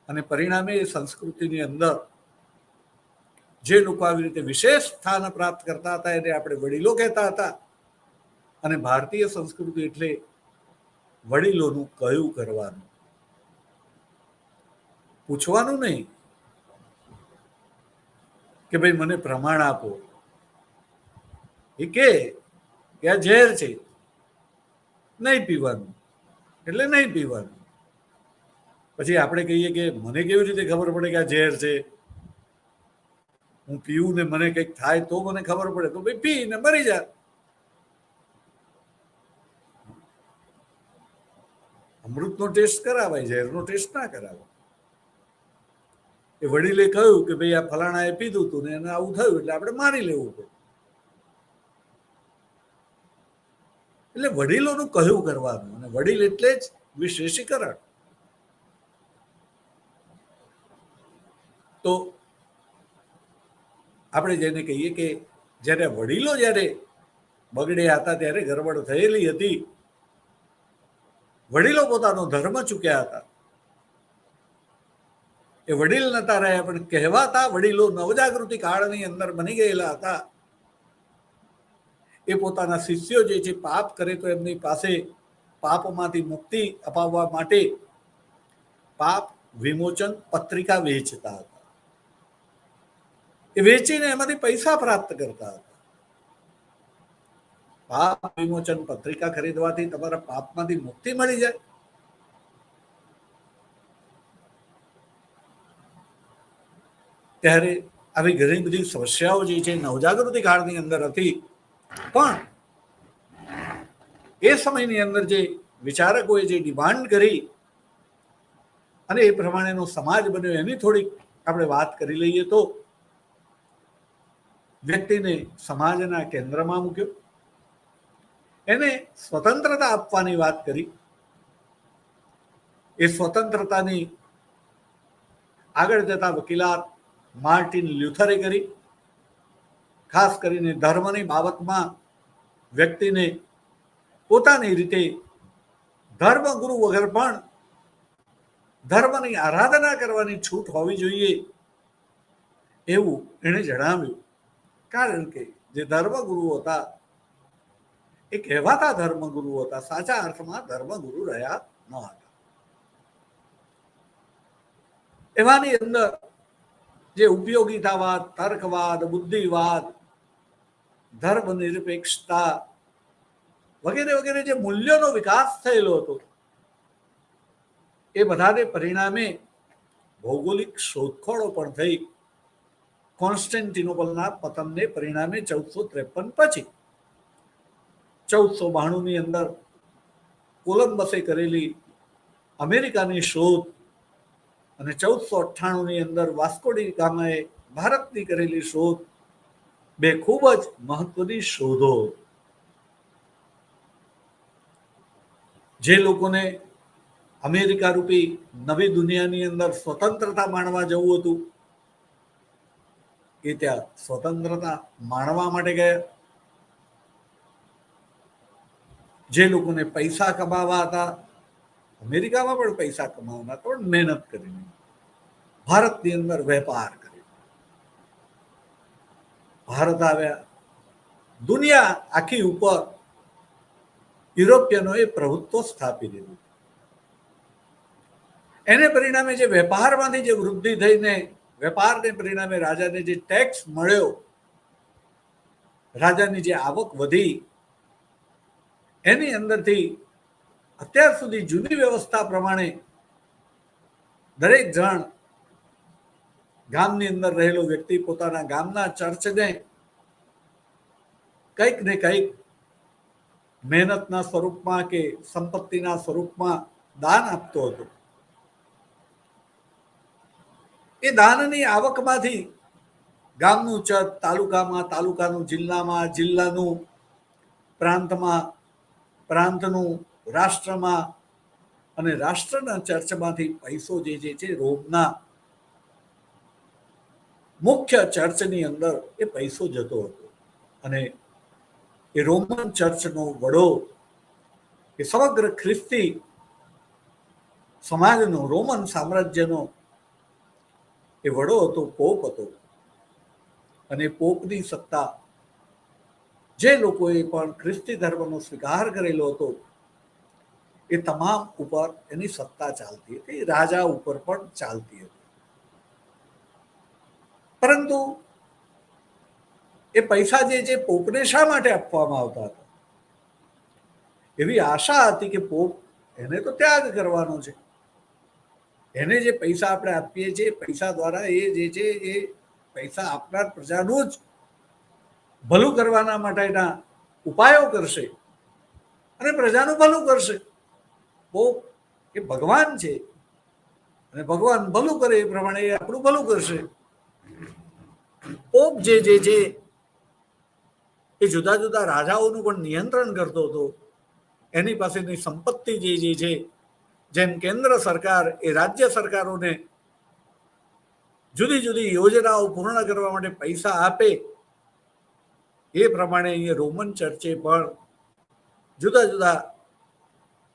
અને પરિણામે એ સંસ્કૃતિની અંદર જે લોકો આવી રીતે વિશેષ સ્થાન પ્રાપ્ત કરતા હતા એને આપણે વડીલો કહેતા હતા. અને ભારતીય સંસ્કૃતિ એટલે વડીલોનું કયું કરવાનું, પૂછવાનું નહીં કે ભાઈ મને પ્રમાણ આપો. એ કે આ ઝેર છે, નહીં પીવાનું એટલે નહીં પીવાનું. પછી આપણે કહીએ કે મને કેવી રીતે ખબર પડે કે આ ઝેર છે? હું પીવું ને મને કંઈક થાય તો મને ખબર પડે. તો ભાઈ પી ને મરી જા. અમૃતનો ટેસ્ટ કરાવાય, ઝેરનો ટેસ્ટ ના કરાવાય. એ વડીલે કહ્યું કે ભાઈ આ ફલાણાએ પીધું હતું ને એને આવું થયું એટલે આપણે મારી લેવું પડે. એટલે વડીલોનું કહ્યું કરવાનું, અને વડીલ એટલે જ વિશેષીકરણ. તો આપણે જેને કહીએ કે જ્યારે વડીલો જ્યારે બગડ્યા હતા ત્યારે ગરબડ થયેલી હતી, વડીલો પોતાનો ધર્મ ચૂક્યા હતા. એ વડીલ નતા રહ્યા પણ કહેવાતા વડીલો નવજાગૃતિ કાળની અંદર બની ગયેલા હતા. એ પોતાના શિષ્યો જે છે પાપ કરે તો એમની પાસે પાપમાંથી મુક્તિ અપાવવા માટે પાપ વિમોચન પત્રિકા વેચતા હતા. એ વેચીને એમાંથી પૈસા પ્રાપ્ત કરતા હતા. પાપ વિમોચન પત્રિકા ખરીદવાથી તમારા પાપમાંથી મુક્તિ મળી જાય. ત્યારે આવી ઘણી બધી સમસ્યાઓ જે છે નવજાગૃતિ કાળની અંદર હતી. પણ એ સમયની અંદર જે વિચારકોએ જે ડિમાન્ડ કરી અને એ પ્રમાણેનો સમાજ બન્યો, એની થોડીક આપણે વાત કરી લઈએ તો વ્યક્તિને સમાજના કેન્દ્રમાં મૂક્યો, એને સ્વતંત્રતા આપવાની વાત કરી. એ સ્વતંત્રતાની આગળ જતા વકીલાત માર્ટિન લ્યુથરે કરી. ખાસ કરીને ધર્મની બાબતમાં વ્યક્તિને પોતાની રીતે ધર્મગુરુ વગર પણ ધર્મની આરાધના કરવાની છૂટ હોવી જોઈએ એવું એણે જણાવ્યું. કારણ કે જે ધર્મગુરુ હતા એ કહેવાતા ધર્મગુરુ હતા, સાચા અર્થમાં ધર્મગુરુ રહ્યા ન હતા. એવાની અંદર જે ઉપયોગિતાવાદ, તર્કવાદ, બુદ્ધિવાદ, ધર્મ નિરપેક્ષતા વગેરે વગેરે જે મૂલ્યોનો વિકાસ થયેલો હતો, એ બધાને પરિણામે ભૌગોલિક શોધખોળો પણ થઈ. કોન્સ્ટેન્ટિનોપલના પતનને પરિણામે 1453 પછી 1492ની અંદર કોલંબસે કરેલી અમેરિકાની શોધ અને 1498ની અંદર વાસ્કો ડી ગામાએ ભારતની કરેલી શોધ, બે ખૂબ જ મહત્વની શોધો. જે લોકોને અમેરિકા રૂપી નવી દુનિયાની અંદર સ્વતંત્રતા માણવા જવું હતું, એ ત્યાં સ્વતંત્રતા માણવા માટે ગયા. જે લોકોને પૈસા કમાવા હતા, અમેરિકામાં પણ પૈસા કમાવાના પણ મહેનત કરીને, ભારતની અંદર વેપાર કરી, ભારત આવ્યા, દુનિયા આખી ઉપર યુરોપિયનોએ પ્રભુત્વ સ્થાપી દીધું. એને પરિણામે જે વેપારમાંથી જે વૃદ્ધિ થઈને વેપારને પરિણામે રાજાને જે ટેક્સ મળ્યો, રાજાની જે આવક વધી, એની અંદરથી અત્યાર સુધી જૂની વ્યવસ્થા પ્રમાણે દરેક જણ, ગામની અંદર રહેલો વ્યક્તિ પોતાના ગામના ચર્ચને કંઈક ને કંઈક મહેનતના સ્વરૂપમાં કે સંપત્તિના સ્વરૂપમાં દાન આપતો હતો. એ દાનની આવકમાંથી ગામનું ચર્ચ, તાલુકામાં, તાલુકાનું જિલ્લામાં, જિલ્લાનું પ્રાંતમાં, પ્રાંતનું રાષ્ટ્રમાં અને રાષ્ટ્રના ચર્ચમાંથી પૈસો જે છે રોમના મુખ્ય ચર્ચની અંદર એ પૈસો જતો હતો. અને એ રોમન ચર્ચનો વડો, એ સમગ્ર ખ્રિસ્તી સમાજનો, રોમન સામ્રાજ્યનો એ વડો હતો, પોપ હતો. અને પોપની સત્તા જે લોકોએ પણ ખ્રિસ્તી ધર્મનો સ્વીકાર કરેલો હતો એ તમામ ઉપર એની સત્તા ચાલતી હતી, રાજા ઉપર પણ ચાલતી હતી. પરંતુ એ પૈસા જે છે પોપને શા માટે આપવામાં આવતા હતા? એવી આશા હતી કે પોપ, એને તો ત્યાગ કરવાનો છે, એને જે પૈસા આપણે આપીએ છીએ, પૈસા દ્વારા એ જે છે એ પૈસા આપનાર પ્રજાનું જ ભલું કરવાના માટેના ઉપાયો કરશે અને પ્રજાનું ભલું કરશે. પોપ એ ભગવાન છે અને ભગવાન ભલું કરે એ પ્રમાણે એ આપણું ભલું કરશે. પોપ જે છે એ જુદા જુદા રાજાઓનું પણ નિયંત્રણ કરતો હતો. એની પાસેની સંપત્તિ જે છે, જેમ કેન્દ્ર સરકાર એ રાજ્ય સરકારોને જુદી જુદી યોજનાઓ પૂર્ણ કરવા માટે પૈસા આપે, એ પ્રમાણે અહીંયા રોમન ચર્ચે પણ જુદા જુદા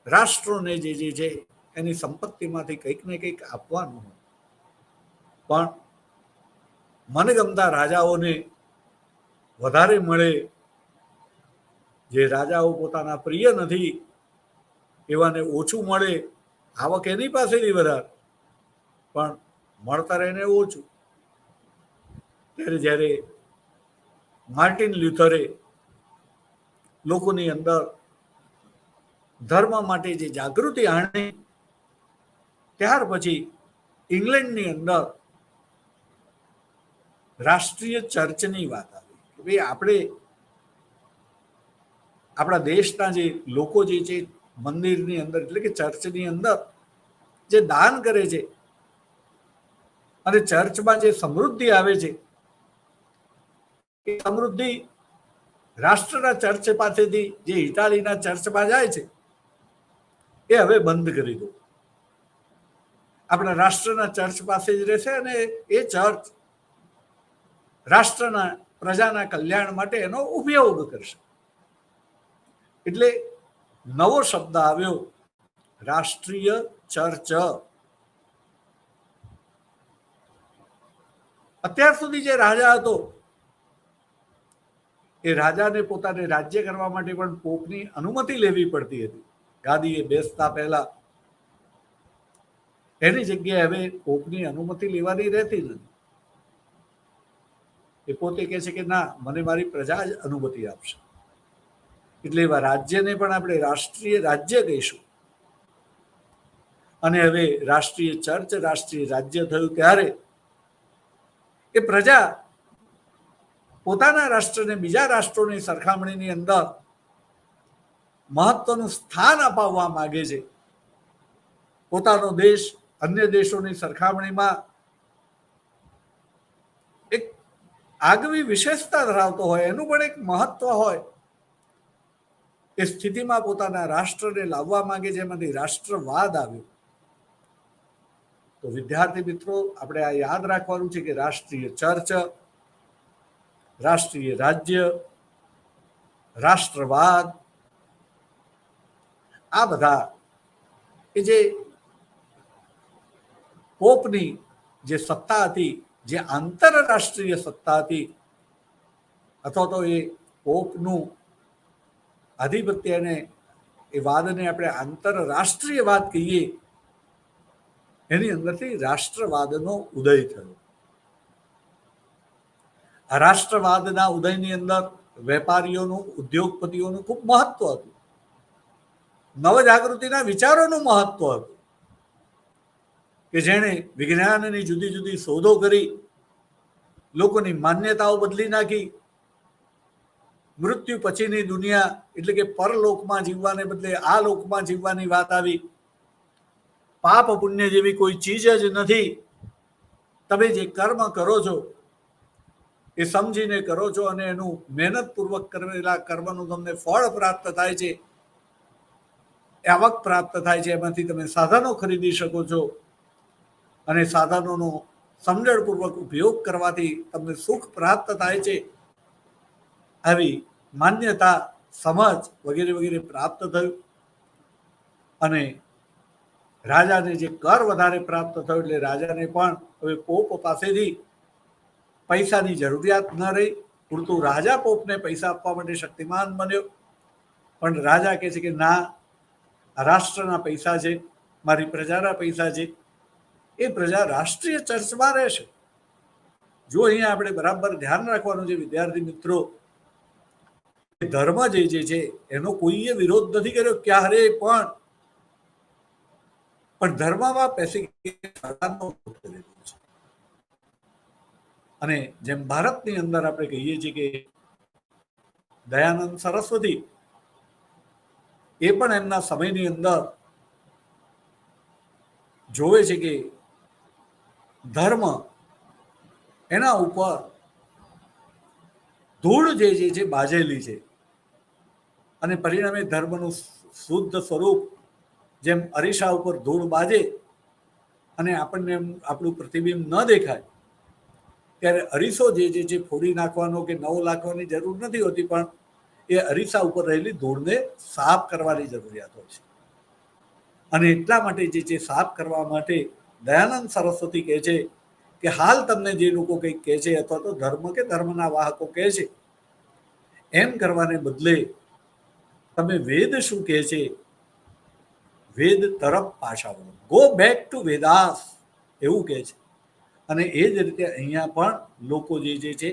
રાષ્ટ્રોને જે છે એની સંપત્તિમાંથી કંઈક ને કંઈક આપવાનું. પણ મનગમતા રાજાઓને વધારે મળે, જે રાજાઓ પોતાના પ્રિય નથી એવાને ઓછું મળે. આવક એની પાસેથી વધારે, પણ મળતા રહીને ઓછું. ત્યારે જ્યારે માર્ટિન લ્યુથરે લોકોની અંદર ધર્મ માટે જે જાગૃતિ આણી, ત્યાર પછી ઇંગ્લેન્ડની અંદર રાષ્ટ્રીય ચર્ચની વાત આવી કે ભાઈ આપણે આપણા દેશના જે લોકો જે છે મંદિરની અંદર એટલે કે ચર્ચની અંદર જે દાન કરે છે અને ચર્ચમાં જે સમૃદ્ધિ આવે છે, એ સમૃદ્ધિ રાષ્ટ્રના ચર્ચ પાસેથી જે ઇટાલીના ચર્ચમાં જાય છે એ હવે બંધ કરી દો. આપણા રાષ્ટ્રના ચર્ચ પાસે જ રહેશે અને એ ચર્ચ રાષ્ટ્રના, પ્રજાના કલ્યાણ માટે એનો ઉપયોગ કરશે. એટલે નવો શબ્દ આવ્યો, રાષ્ટ્રીય ચર્ચ. અત્યાર સુધી જે રાજા હતો એ રાજાને પોતાને રાજ્ય કરવા માટે પણ પોપની અનુમતિ લેવી પડતી હતી. ગાદીએ બેસતા પહેલા એની જગ્યાએ હવે પોપની અનુમતિ લેવાની રહેતી નથી. એ પોતે કહે છે કે ના, મને મારી પ્રજા જ અનુમતિ આપશે. એટલે એવા રાજ્યને પણ આપણે રાષ્ટ્રીય રાજ્ય કહીશું. અને હવે રાષ્ટ્રીય ચર્ચ રાષ્ટ્રીય રાજ્ય થયું ત્યારે એ પ્રજા પોતાના રાષ્ટ્રને બીજા રાષ્ટ્રોની સરખામણીની અંદર મહત્વનું સ્થાન અપાવવા માંગે છે. પોતાનો દેશ અન્ય દેશોની સરખામણીમાં એક આગવી વિશેષતા ધરાવતો હોય, એનું પણ એક મહત્વ હોય, એ સ્થિતિમાં પોતાના રાષ્ટ્રને લાવવા માંગે છે. એમાંથી રાષ્ટ્રવાદ આવ્યો. તો વિદ્યાર્થી મિત્રો, આપણે આ યાદ રાખવાનું છે કે રાષ્ટ્રીય ચર્ચ, રાષ્ટ્રીય રાજ્ય, રાષ્ટ્રવાદ, આ બધા કે જે પોપની જે સત્તા હતી, જે આંતરરાષ્ટ્રીય સત્તા હતી, અથવા તો એ પોપનું આધિપત્યને, એ વાદને આપણે આંતરરાષ્ટ્રીય વાદ કહીએ, એની અંદરથી રાષ્ટ્રવાદનો ઉદય થયો. આ રાષ્ટ્રવાદના ઉદયની અંદર વેપારીઓનું, ઉદ્યોગપતિઓનું ખૂબ મહત્વ હતું. નવજાગૃતિના વિચારોનું મહત્વ હતું કે જેણે વિજ્ઞાનની જુદી જુદી શોધો કરી, લોકોની માન્યતાઓ બદલી નાખી. મૃત્યુ પછીની દુનિયા એટલે કે પરલોકમાં જીવવાને બદલે આ લોકમાં જીવવાની વાત આવી. પાપ પુણ્ય જેવી કોઈ ચીજ જ નથી. તમે જે કર્મ કરો છો એ સમજીને કરો છો અને એનું મહેનતપૂર્વક કરેલા કર્મનું તમને ફળ પ્રાપ્ત થાય છે, આવક પ્રાપ્ત થાય છે, એમાંથી તમે સાધનો ખરીદી શકો છો અને સાધનોનો સમજણપૂર્વક ઉપયોગ કરવાથી તમને સુખ પ્રાપ્ત થાય છે. આવી માન્યતા, સમજ વગેરે વગેરે પ્રાપ્ત થયું. અને રાજાને જે કર વધારે પ્રાપ્ત થયો એટલે રાજાને પણ હવે પોપ પાસેથી પૈસાની જરૂરિયાત ન રહી. પૂરતું રાજા પોપને પૈસા આપવા માટે શક્તિમાન બન્યો. પણ રાજા કહે છે કે ના, આ રાષ્ટ્રના પૈસા છે, મારી પ્રજાના પૈસા છે, એ પ્રજા રાષ્ટ્રીય ચર્ચમાં રહેશે. જો અહીંયા આપણે બરાબર ધ્યાન રાખવાનું છે વિદ્યાર્થી મિત્રો, ધર્મ જે છે એનો કોઈએ વિરોધ નથી કર્યો ક્યારે પણ ધર્મમાં પેસી અને જેમ ભારતની અંદર આપણે કહીએ છીએ કે દયાનંદ સરસ્વતી, એ પણ એમના સમયની અંદર જોવે છે કે ધર્મ એના ઉપર ધૂળ જે છે બાજેલી છે અને પરિણામે ધર્મનું શુદ્ધ સ્વરૂપ જેમ અરીસા ઉપર ધૂળ બાજે અને આપણને આપણું પ્રતિબિંબ ન દેખાય, ત્યારે અરીસો જે છે ફોડી નાખવાનો કે નવો નાખવાની જરૂર નથી હોતી, પણ એ અરીસા ઉપર રહેલી ધૂળને સાફ કરવાની જરૂરિયાત હોય છે. અને એટલા માટે જે છે સાફ કરવા માટે દયાનંદ સરસ્વતી કહે છે કે હાલ તમને જે લોકો કંઈક કહે છે અથવા તો ધર્મ કે ધર્મના વાહકો કહે છે એમ કરવાને બદલે તમે વેદ શું કહે છે, વેદ તરફ પાછા વળો, ગો બેક ટુ વેદાસ એવું કહે છે. અને એ જ રીતે અહીંયા પણ લોકો જે છે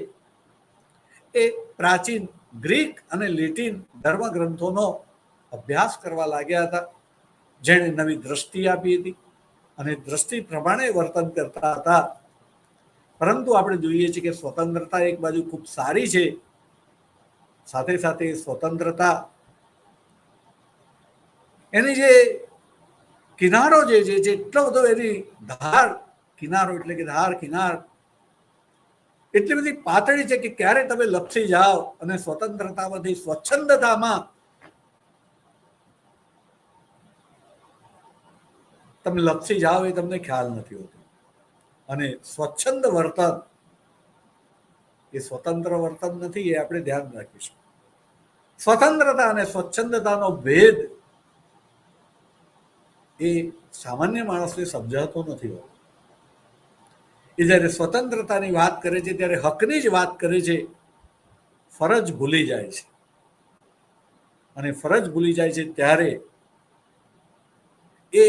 એ પ્રાચીન ગ્રીક અને લેટિન ધર્મગ્રંથોનો અભ્યાસ કરવા લાગ્યા હતા, જેણે નવી દ્રષ્ટિ આપી હતી અને દ્રષ્ટિ પ્રમાણે વર્તન કરતા હતા. પરંતુ આપણે જોઈએ છીએ કે સ્વતંત્રતા એક બાજુ ખૂબ સારી છે, સાથે સાથે સ્વતંત્રતા એની જે કિનારો જે છે એટલો બધો એની ધાર, કિનારો એટલે કે ધાર, કિનાર એટલી બધી પાતળી છે કે ક્યારે તમે લપસી જાઓ અને સ્વતંત્રતામાંથી સ્વચ્છંદતામાં તમે લપસી જાઓ એ તમને ખ્યાલ નથી હોતો. અને સ્વચ્છંદ વર્તન એ સ્વતંત્ર વર્તન નથી, એ આપણે ધ્યાન રાખીશું. સ્વતંત્રતા અને સ્વચ્છંદતાનો ભેદ એ સામાન્ય માણસને સમજાતો નથી હોતો. એ જ્યારે સ્વતંત્રતાની વાત કરે છે ત્યારે હકની જ વાત કરે છે, ફરજ ભૂલી જાય છે. અને ફરજ ભૂલી જાય છે ત્યારે એ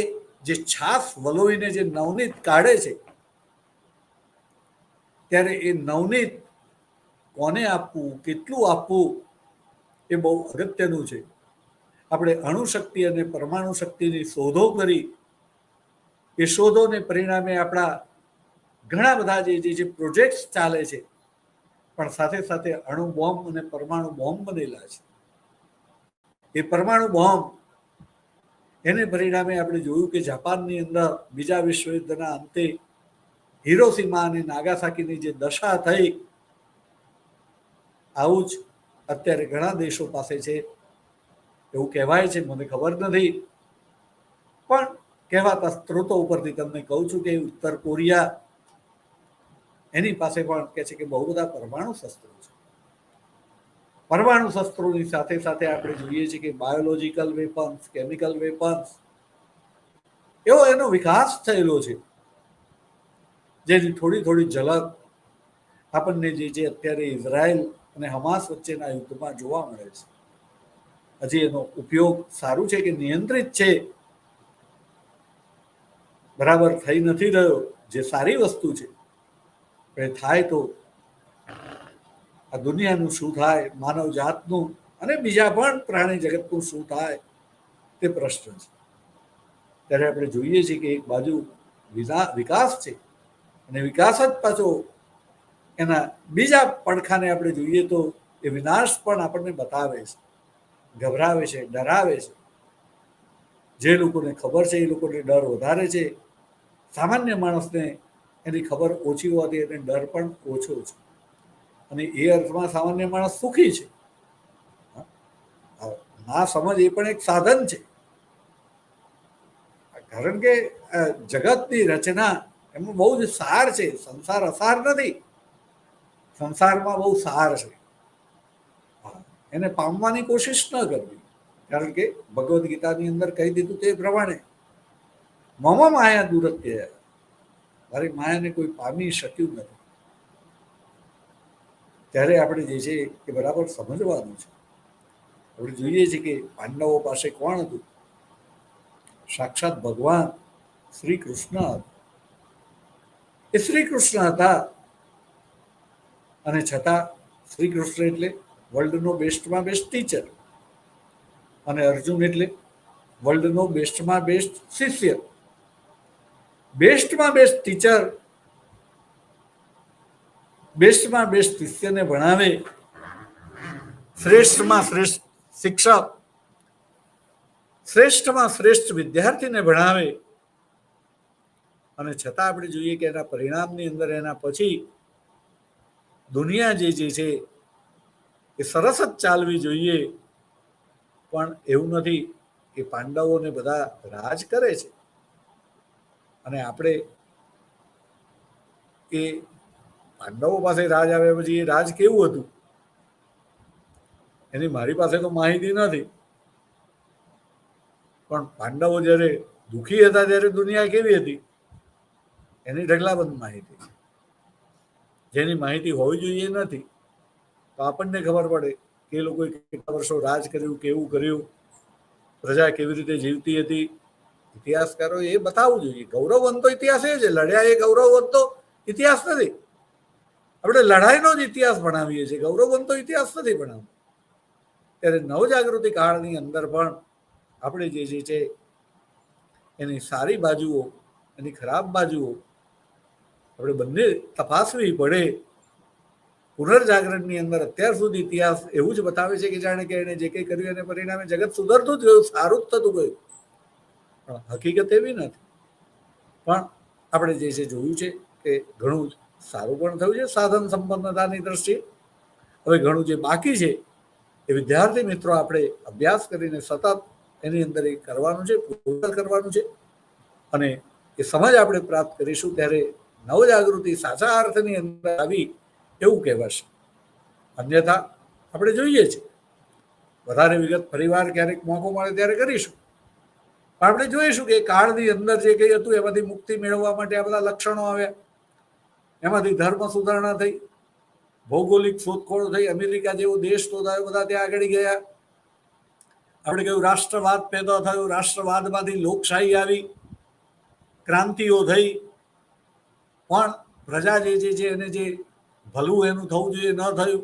જે છાસ વલોવીને જે નવનીત કાઢે છે, ત્યારે એ નવનીત કોને આપવું, કેટલું આપવું એ બહુ અગત્યનું છે. આપણે અણુશક્તિ અને પરમાણુ શક્તિની શોધો કરી, એ શોધોને પરિણામે આપણા ઘણા બધા જે પ્રોજેક્ટ્સ ચાલે છે, પણ સાથે સાથે અણુ બોમ્બ અને પરમાણુ બોમ્બ બનેલા છે. એ પરમાણુ બોમ્બ એને પરિણામે આપણે જોયું કે જાપાનની અંદર બીજા વિશ્વયુદ્ધના અંતે હિરોશીમા અને નાગાસાકીની જે દશા થઈ, આવું જ અત્યારે ઘણા દેશો પાસે છે એવું કહેવાય છે. મને ખબર નથી, પણ કહેવાતા સ્ત્રોતો ઉપરથી તમને કહું છું કે ઉત્તર કોરિયા એની પાસે પણ કહે છે કે બહુ બધા પરમાણુ શસ્ત્રો છે. પરમાણુ શસ્ત્રોની સાથે સાથે આપણે જોઈએ છીએ કે બાયોલોજીકલ વેપન્સ, કેમિકલ વેપન્સ, એવો એનો વિકાસ થયેલો છે, જેની થોડી થોડી ઝલક આપણને જે અત્યારે ઇઝરાયલ અને હમાસ વચ્ચેના યુદ્ધમાં જોવા મળે છે. હજી એનો ઉપયોગ સારું છે કે નિયંત્રિત છે, બરાબર થઈ નથી રહ્યો, જે સારી વસ્તુ છે. પણ થાય તો આ દુનિયાનું શું થાય, માનવ જાતનું અને બીજા પણ પ્રાણી જગતનું શું થાય તે પ્રશ્ન છે. ત્યારે આપણે જોઈએ છીએ કે એક બાજુ વિકાસ છે, અને વિકાસ જ પાછો એના બીજા પડખાને આપણે જોઈએ તો એ વિનાશ પણ આપણને બતાવે છે, ગભરાવે છે, ડરાવે છે. જે લોકોને ખબર છે એ લોકોને ડર વધારે છે. સામાન્ય માણસને એની ખબર ઓછી હોવાથી એને ડર પણ ઓછો છે, અને એ અર્થમાં સામાન્ય માણસ સુખી છે. ના સમજ એ પણ એક સાધન છે, કારણ કે જગતની રચના એમાં બહુ જ સાર છે. સંસાર અસાર નથી, સંસારમાં બહુ સાર છે. એને પામવાની કોશિશ ન કરવી, કારણ કે ભગવદ્ ગીતાની અંદર કહી દીધું તે પ્રમાણે મમ માયા દુરત્ય, મારી માયાને કોઈ પામી શક્યું નથી. ત્યારે આપણે જે છે એ બરાબર સમજવાનું છે. આપણે જોઈએ છીએ કે પાંડવો પાસે કોણ હતું? સાક્ષાત ભગવાન શ્રી કૃષ્ણ. એ શ્રી કૃષ્ણ હતા, અને છતાં શ્રી કૃષ્ણ એટલે વર્લ્ડનો બેસ્ટમાં બેસ્ટ ટીચર, અને અર્જુન એટલે વર્લ્ડનો બેસ્ટમાં બેસ્ટ શિષ્ય. બેસ્ટમાં બેસ્ટ ટીચર બેસ્ટમાં બેસ્ટ શિષ્યને ભણાવે, શ્રેષ્ઠમાં શ્રેષ્ઠ શિક્ષક શ્રેષ્ઠમાં શ્રેષ્ઠ વિદ્યાર્થીને ભણાવે, અને છતાં આપણે જોઈએ કે એના પરિણામની અંદર એના પછી દુનિયા જે છે એ સરસ જ ચાલવી જોઈએ. પણ એવું નથી કે પાંડવોને બધા રાજ કરે છે, અને આપણે એ પાંડવો પાસે રાજ આવ્યા પછી એ રાજ કેવું હતું એની મારી પાસે તો માહિતી નથી. પણ પાંડવો જ્યારે દુઃખી હતા ત્યારે દુનિયા કેવી હતી એની ઢગલાબંધ માહિતી છે. જેની માહિતી હોવી જોઈએ એ નથી. તો આપણને ખબર પડે કે એ લોકોએ કેટલા વર્ષો રાજ કર્યું, કેવું કર્યું, પ્રજા કેવી રીતે જીવતી હતી. ઇતિહાસકારો એ બતાવવું જોઈએ. ગૌરવવંતો ઇતિહાસ એ છે, લડ્યા એ ગૌરવવંતો ઇતિહાસ નથી. આપણે લડાઈનો જ ઇતિહાસ ભણાવીએ છીએ, ગૌરવવંતો ઇતિહાસ નથી ભણાવતા. ત્યારે નવજાગૃતિ કાળની અંદર પણ આપણે જે છે એની સારી બાજુઓ, એની ખરાબ બાજુઓ આપણે બંને તપાસવી પડે. પુનર્જાગરણની અંદર અત્યાર સુધી ઇતિહાસ એવું જ બતાવે છે કે જાણે કે એને જે કંઈ કર્યું એને પરિણામે જગત સુધરતું જ ગયું, સારું જ થતું ગયું. પણ હકીકત એવી નથી. પણ આપણે જે છે જોયું છે કે ઘણું સારું પણ થયું છે સાધન સંપન્નતાની દ્રષ્ટિએ. હવે ઘણું જે બાકી છે એ વિદ્યાર્થી મિત્રો આપણે અભ્યાસ કરીને સતત એની અંદર એ કરવાનું છે, પૂર્ણ કરવાનું છે, અને એ સમજ આપણે પ્રાપ્ત કરીશું ત્યારે નવજાગૃતિ સાચા અર્થની અંદર આવી એવું કહેવાશે. અન્યથા આપણે જોઈએ છીએ, વધારે વિગત ફરીવાર ક્યારેક મોકો મળે ત્યારે કરીશું. પણ આપણે જોઈશું કે કાળની અંદર જે કંઈ હતું એમાંથી મુક્તિ મેળવવા માટે આ બધા લક્ષણો આવ્યા, એમાંથી ધર્મ સુધારણા થઈ, ભૌગોલિક શોધખોળ થઈ, અમેરિકા જેવો દેશ શોધાયો, બધા ત્યાં આગળ ગયા. આપણે કહ્યું રાષ્ટ્રવાદ પેદા થયો, રાષ્ટ્રવાદમાંથી લોકશાહી આવી, ક્રાંતિઓ થઈ, પણ પ્રજા જે છે એને જે ભલું એનું થવું જોઈએ ન થયું.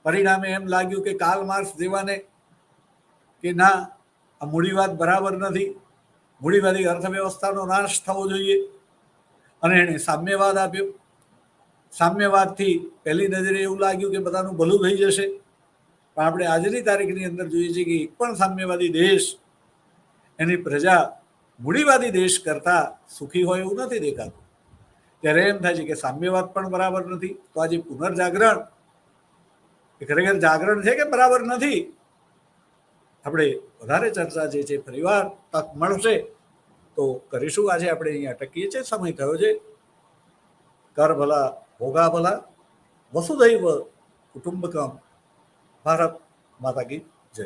પરિણામે એમ લાગ્યું કે કાર્લ માર્ક્સ જેવાને કે ના, આ મૂડીવાદ બરાબર નથી, મૂડીવાદી અર્થવ્યવસ્થાનો નાશ થવો જોઈએ, અને એણે સામ્યવાદ આપ્યો. સામ્યવાદથી પહેલી નજરે એવું લાગ્યું કે બધાનું ભલું થઈ જશે, પણ આપણે આજની તારીખની અંદર જોઈએ છીએ કે એક પણ સામ્યવાદી દેશ એની પ્રજા મૂડીવાદી દેશ કરતા સુખી હોય એવું નથી દેખાતું. ત્યારે એમ થાય છે કે સામ્યવાદ પણ બરાબર નથી. તો આજે પુનર્જાગરણ એ ખરેખર જાગરણ છે કે બરાબર નથી? આપણે વધારે ચર્ચા જે છે ફરીવાર તક મળશે તો કરીશું. આજે આપણે અહીંયા અટકીએ છીએ, સમય થયો છે. કર ભલા ભોગા ભલા, વસુધૈવ કુટુંબકમ. ભારત માતા કી જય.